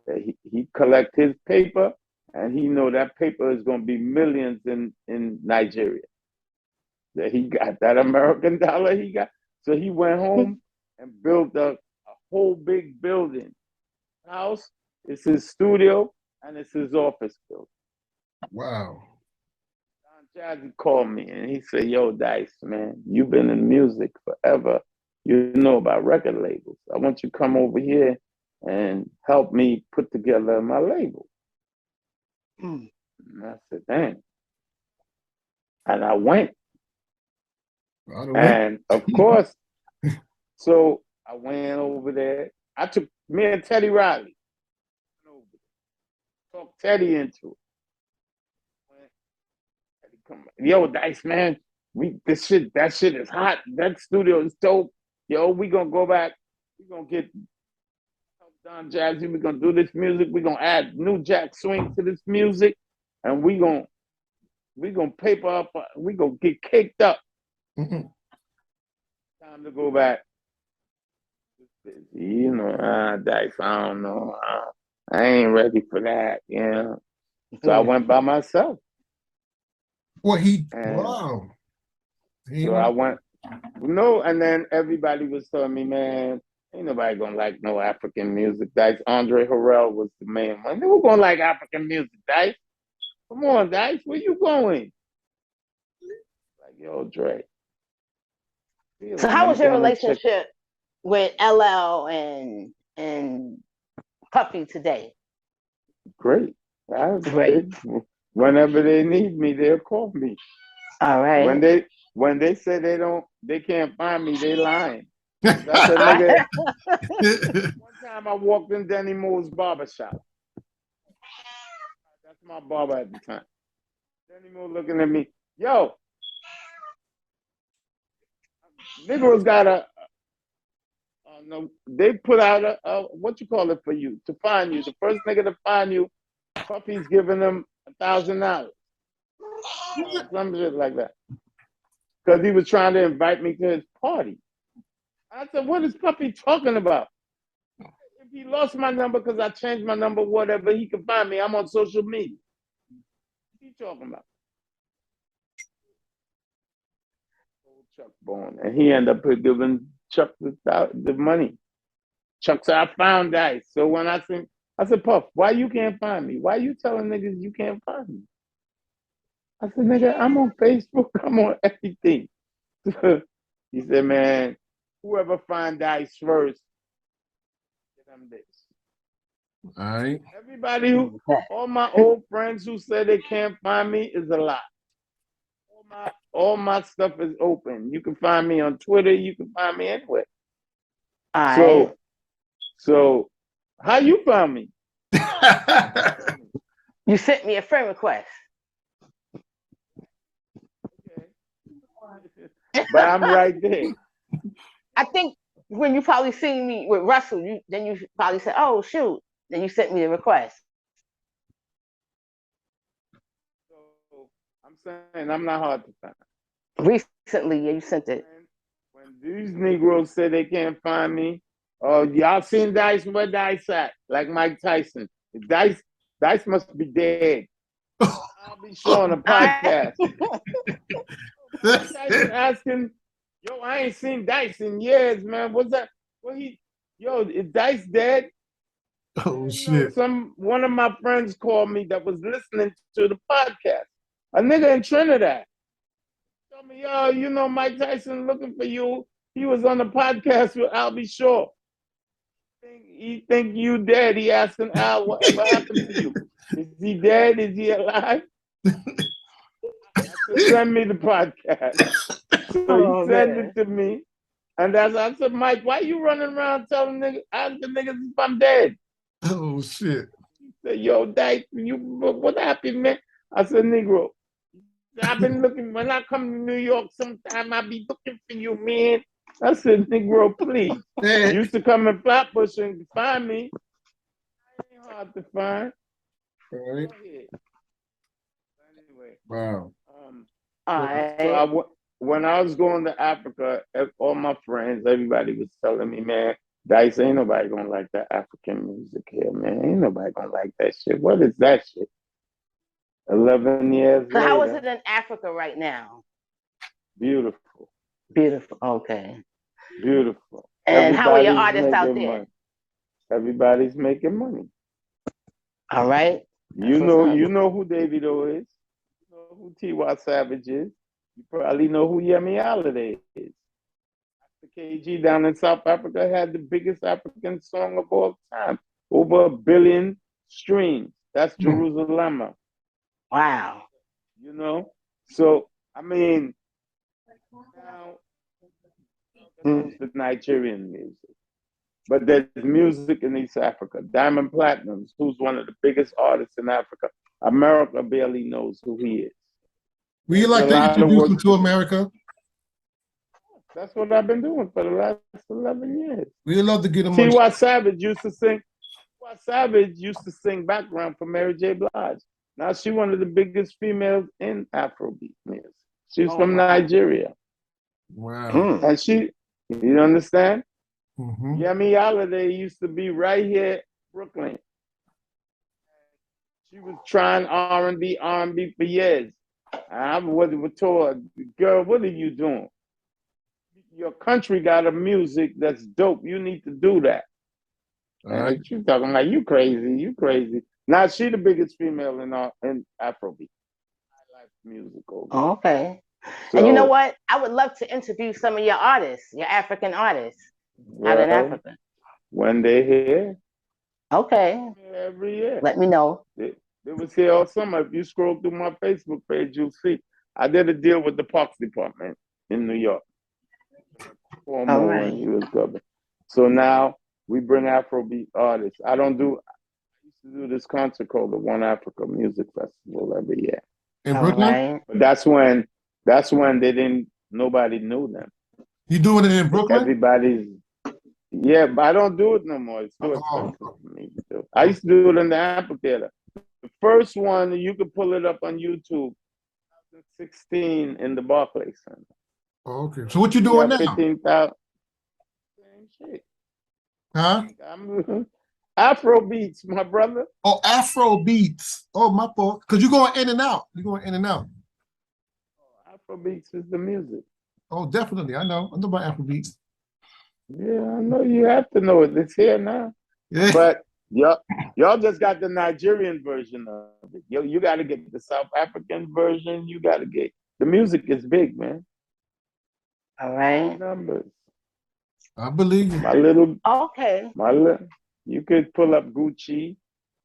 that he collect his paper, and he know that paper is going to be millions in Nigeria. That he got that American dollar he got. So he went home and built a whole big building. House, it's his studio, and it's his office building. Wow. Don Jazzy called me and he said, yo, Dice, man, you've been in music forever. You know about record labels. I want you to come over here and help me put together my label. And I said, dang. And I went. And of course, so I went over there. I took me and Teddy Riley. Talked Teddy into it. Yo, Dice, man, that shit is hot. That studio is dope. Yo, we gonna go back. We gonna get Don Jazzy. We gonna do this music. We gonna add new jack swing to this music, and we gonna paper up. We gonna get caked up. Time to go back. Dice, I don't know. I ain't ready for that. So I went by myself. Well, wow. So I went, and then everybody was telling me, man, ain't nobody gonna like no African music. Dice, Andre Harrell was the main one. They were gonna like African music, Dice. Come on, Dice, where you going? Like, yo, Dre. So how was your relationship with LL and Puffy today? Great. Whenever they need me, they'll call me. All right. When they say they can't find me, they lying. That's a nigga. One time I walked in Danny Moore's barbershop. That's my barber at the time. Danny Moore looking at me, yo, Negroes got no, they put out a what you call it for you to find you. The first nigga to find you, Puffy's giving them $1,000. Some shit like that. Because he was trying to invite me to his party. I said, what is Puffy talking about? If he lost my number because I changed my number, whatever, he can find me. I'm on social media. What he talking about? Old Chuck born. And he ended up giving Chuck the money. Chuck said, I found Dice. So when I said, Puff, why you can't find me? Why you telling niggas you can't find me? I said, nigga, I'm on Facebook. I'm on everything. He said, man, whoever find Dice first, get them this. All right. Everybody all my old friends who said they can't find me is a lie. All my stuff is open. You can find me on Twitter. You can find me anywhere. So how you found me? You sent me a friend request. Okay. But I'm right there. I think when you probably seen me with Russell, then you probably said, oh, shoot. Then you sent me the request. So I'm saying I'm not hard to find. Recently, yeah, you sent it. When these Negroes say they can't find me, oh, y'all seen Dice? Where Dice at? Like Mike Tyson. Dice must be dead. I'll be showing a podcast. Tyson asking, yo, I ain't seen Dice in years, man. What's that? Is Dice dead? Oh shit! One of my friends called me that was listening to the podcast. A nigga in Trinidad told me, yo, you know Mike Tyson looking for you. He was on the podcast with Albie Shaw. He think you dead. He asking Al, whatever happened to you? Is he dead? Is he alive? Send me the podcast. So he sent it to me. And as I said, Mike, why you running around telling niggas, asking niggas if I'm dead? Oh shit. He said, yo, Dice, what happened, man? I said, Negro, I've been looking, when I come to New York, sometime I be looking for you, man. I said, Negro, please. You used to come in Flatbush and find me. It ain't hard to find. All right. Anyway. Wow. When I was going to Africa, all my friends, everybody was telling me, man, Dice, ain't nobody gonna like that African music here, man. Ain't nobody gonna like that shit. What is that shit? 11 years later. How is it in Africa right now? Beautiful. Beautiful. Okay. Beautiful. And how are your artists out there? Money. Everybody's making money. All right. You know who Davido is. You know who T.Y. Savage is. You probably know who Yemi Alade is. The KG down in South Africa had the biggest African song of all time. Over 1 billion streams. That's Jerusalem. Wow. You know? So, I mean, now the Nigerian music. But there's music in East Africa. Diamond Platnumz, who's one of the biggest artists in Africa. America barely knows who he is. Would you like to introduce him to America? That's what I've been doing for the last 11 years. We'd love to get him. T.Y. Savage used to sing. T.Y. Savage used to sing background for Mary J. Blige. Now she's one of the biggest females in Afrobeat music. She's from Nigeria. Wow. And you understand? Mm-hmm. Yemi Alade used to be right here in Brooklyn. She was trying R&B for years. I was told, girl, what are you doing? Your country got a music that's dope. You need to do that. And she's talking like, you crazy. Now she the biggest female in Afrobeat. I like musical. Okay. So, and you know what? I would love to interview some of your artists, your African artists out in Africa. When they're here. Okay. Every year. Let me know. They was here all summer. If you scroll through my Facebook page, you'll see. I did a deal with the Parks Department in New York. When he was governor. So now we bring Afrobeat artists. I used to do this concert called the One Africa Music Festival every year. In Brooklyn? But that's when nobody knew them. You doing it in Brooklyn? Yeah, but I don't do it no more. It's too expensive for me to do. I used to do it in the amphitheater. The first one, you could pull it up on YouTube, 2016 in the Barclays Center. Oh, okay. So what you doing now? 15,000. Same shit. Huh? Afro beats, my brother. Oh, Afro beats. Oh, my fault. Because you're going in and out. You're going in and out. Afro beats is the music. Oh, definitely. I know about Afro beats. Yeah, I know you have to know it. It's here now. Yeah. But y'all just got the Nigerian version of it. You got to get the South African version. You got to get the music is big, man. All right. Numbers. I believe you. You could pull up Gucci.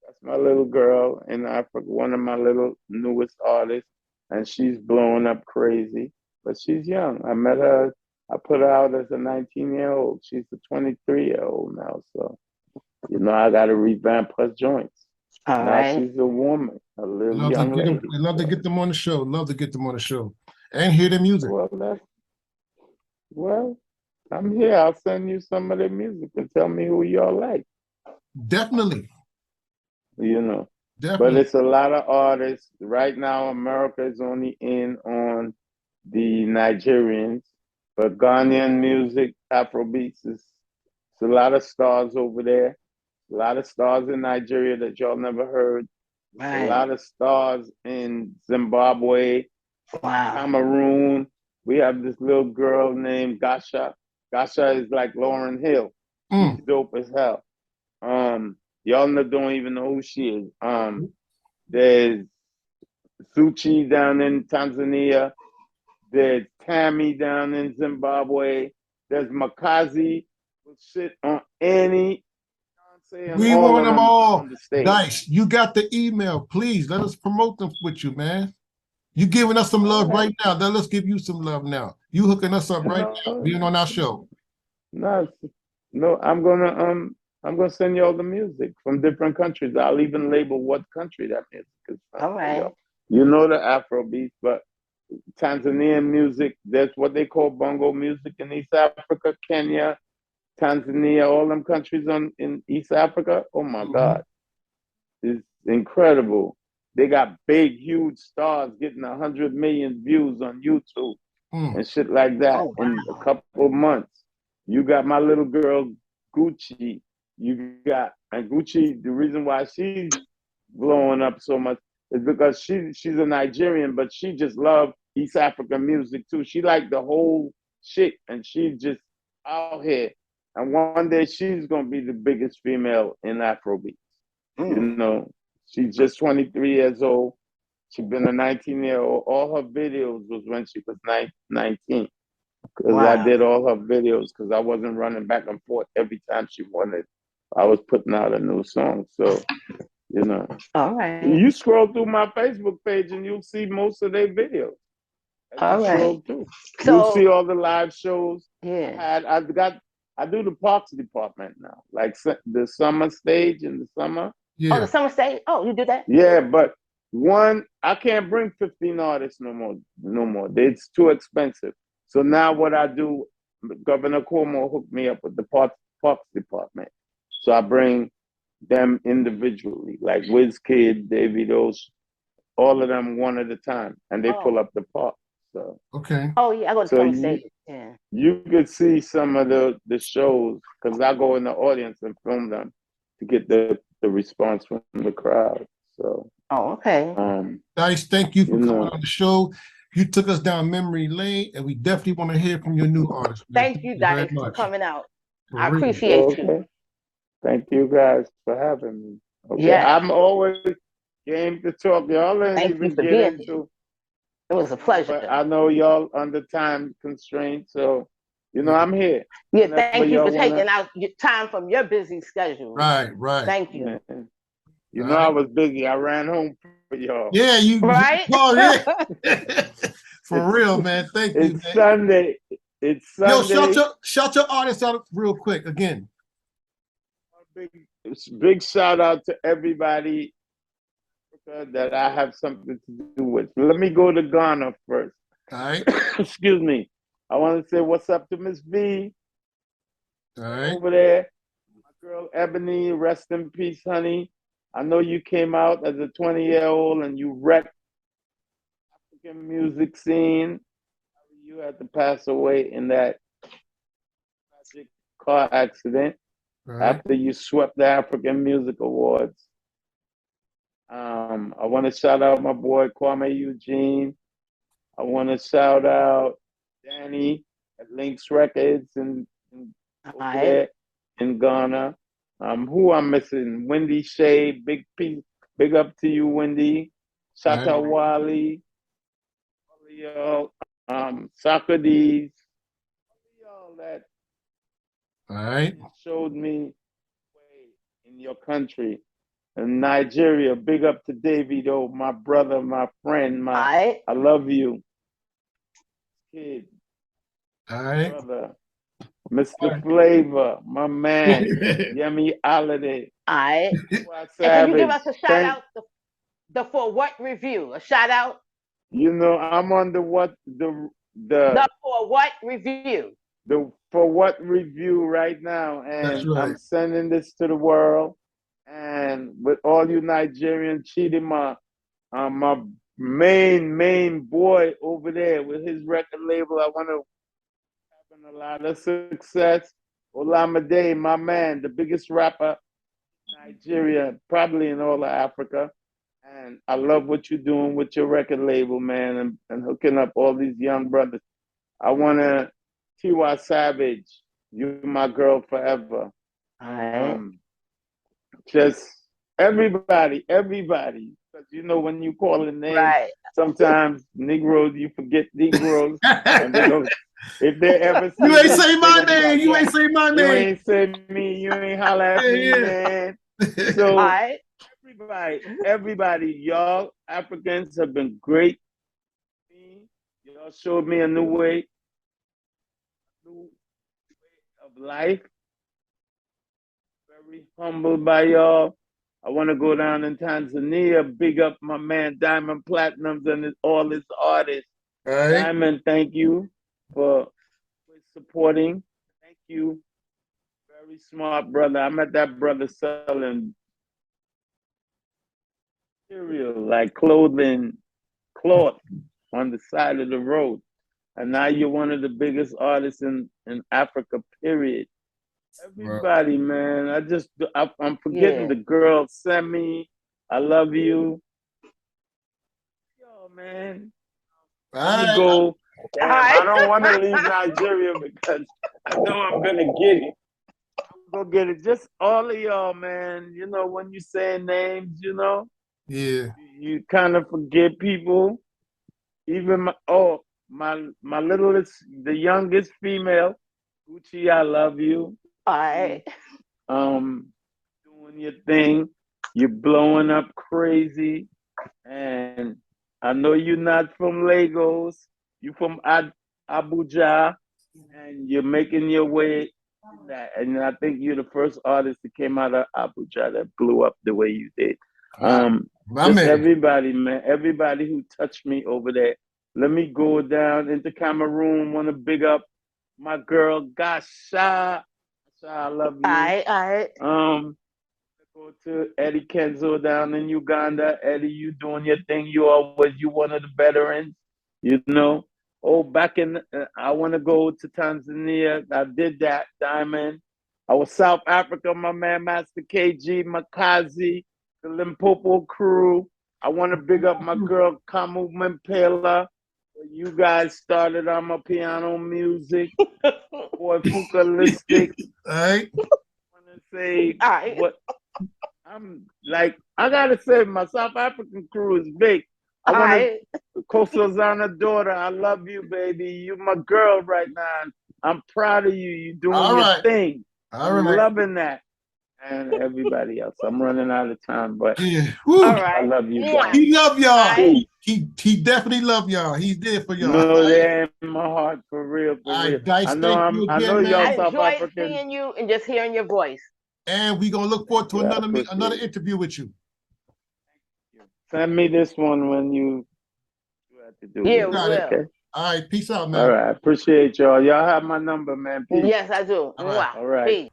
That's my little girl in Africa, one of my little newest artists, and she's blowing up crazy. But she's young. I met her. I put her out as a 19-year-old. She's a 23-year-old now. So, I got to revamp her joints. She's a woman, a little young lady. We love to get them on the show. Love to get them on the show and hear their music. Well, I'm here. I'll send you some of their music and tell me who y'all like. Definitely. Definitely. But it's a lot of artists. Right now, America is only in on the Nigerians. But Ghanaian music, Afrobeats, it's a lot of stars over there. A lot of stars in Nigeria that y'all never heard. Right. A lot of stars in Zimbabwe, Cameroon. We have this little girl named Gasha. Gasha is like Lauryn Hill. She's dope as hell. Y'all don't even know who she is. There's Suchi down in Tanzania. There's Tammy down in Zimbabwe. There's Makazi. Shit on any. We want them all. Dice, you got the email. Please let us promote them with you, man. You giving us some love right now. Then let's give you some love now. You hooking us up right now, being on our show. No, I'm gonna send you all the music from different countries. I'll even label what country that music is from. All right. You know the Afro beats, but Tanzanian music, that's what they call bongo music in East Africa, Kenya, Tanzania, all them countries in East Africa. Oh my God. It's incredible. They got big, huge stars getting 100 million views on YouTube and shit like that in a couple of months. You got my little girl, Gucci. And Gucci, the reason why she's blowing up so much is because she's a Nigerian, but she just loved East African music too. She liked the whole shit, and she's just out here. And one day she's gonna be the biggest female in Afrobeats. She's just 23 years old. She's been a 19-year-old. All her videos was when she was 19. Because I did all her videos because I wasn't running back and forth every time she wanted. I was putting out a new song. So, All right. You scroll through my Facebook page and you'll see most of their videos. All right. You'll see all the live shows. Yeah. I do the Parks Department now, like the summer stage in the summer. Yeah. Oh, the summer stage? Oh, you do that? Yeah, but I can't bring 15 artists no more. It's too expensive. So now what I do, Governor Cuomo hooked me up with the Parks Department. So I bring them individually, like WizKid, Davido, all of them one at a time, and they pull up the park. So Oh yeah, I go to the stage. Yeah. You could see some of the shows because I go in the audience and film them to get the response from the crowd. So. Oh, okay. Dice, thank you for coming on the show. You took us down memory lane, and we definitely want to hear from your new artist. Thank you, Dice, for coming out. I appreciate you. Thank you guys for having me. Okay, yeah. I'm always game to talk. Y'all ain't even get into. It was a pleasure. But I know y'all under time constraints, so You know, I'm here. Yeah, thank you for taking out your time from your busy schedule. Right. Thank you. Yeah. You know, I was busy. I ran home for y'all. Yeah, you right? Oh, yeah. For real, man. Thank you, man. Sunday. It's Sunday. Yo, shout your artists out real quick again. Big shout out to everybody that I have something to do with. Let me go to Ghana first. All right. Excuse me. I want to say what's up to Miss V. All right. Over there. My girl Ebony, rest in peace, honey. I know you came out as a 20-year-old and you wrecked African music scene. You had to pass away in that tragic car accident after you swept the African Music Awards. I want to shout out my boy Kwame Eugene. I want to shout out Danny at Lynx Records in Ghana. Who I'm missing? Wendy Shea, big up to you, Wendy. Shata Wali, all y'all, Socrates, all that showed me way in your country. In Nigeria, big up to Davido, my brother, my friend, I love you. Kid. Brother. Mr. Flavor, my man, Yemi Holiday. And can you give us a shout out the For What review? A shout out? You know, I'm on the For What review? The For What review right now, and I'm sending this to the world. And with all you Nigerian cheating, my main boy over there with his record label, I want to have a lot of success. Olamide, my man, the biggest rapper in Nigeria, probably in all of Africa. And I love what you're doing with your record label, man, and hooking up all these young brothers. I want to, Tiwa Savage, you my girl forever. Just everybody, because you know when you call a name, sometimes Negroes, you forget Negroes. And they go, if they ever see you ain't say my name, you ain't say my name. You ain't say me, you ain't holler at me, man. So everybody, y'all Africans have been great. Y'all showed me a new way of life. Very humbled by y'all. I want to go down in Tanzania, big up my man Diamond Platinums and all his artists. Diamond, thank you for supporting. Thank you. Very smart brother. I met that brother selling material like cloth on the side of the road. And now you're one of the biggest artists in Africa, period. Everybody, man. I'm forgetting the girl, Semi. I love you. Yo, man. Let me go. Damn, I don't want to leave Nigeria because I know I'm going to get it. I'm going to get it. Just all of y'all, man. You know, when you say names, you know? Yeah. You kind of forget people. Even my littlest, the youngest female, Gucci, I love you. Doing your thing. You're blowing up crazy. And I know you're not from Lagos. You're from Abuja. And you're making your way in that. And I think you're the first artist that came out of Abuja that blew up the way you did. Everybody, man. Everybody who touched me over there. Let me go down into Cameroon. Want to big up my girl, Gasha. I love you. Go to Eddie Kenzo down in Uganda. Eddie, you doing your thing. You one of the veterans, you know. I want to go to Tanzania. I did that, Diamond. I was South Africa, my man, Master KG, Makazi, the Limpopo crew. I want to big up my girl, Kamu Mpela. You guys started on my piano music. Boy, Fukalistic. I want to say what I'm like. I gotta say, my South African crew is big. I want to, Kosazana daughter. I love you, baby. You my girl right now. I'm proud of you. You're doing All your right. thing. All I'm right. loving that. And everybody else. I'm running out of time, but Yeah. Woo. All right. I love you Mwah. guys. He love y'all. All right. He definitely love y'all. He's there for y'all. No, they're in my heart for real, for All real. right, Dice, I know thank you I know again, y'all I man. South enjoyed Africans. seeing you and just hearing your voice. And we're gonna look forward to Yeah, I another appreciate it. interview with you. Send me this one when you have to do Yeah, it. we Got it. will. Okay. All right, peace out, All man. right. Appreciate y'all. Y'all have my number, man. Peace. Yes, I do. All right. Mwah. All right. Peace.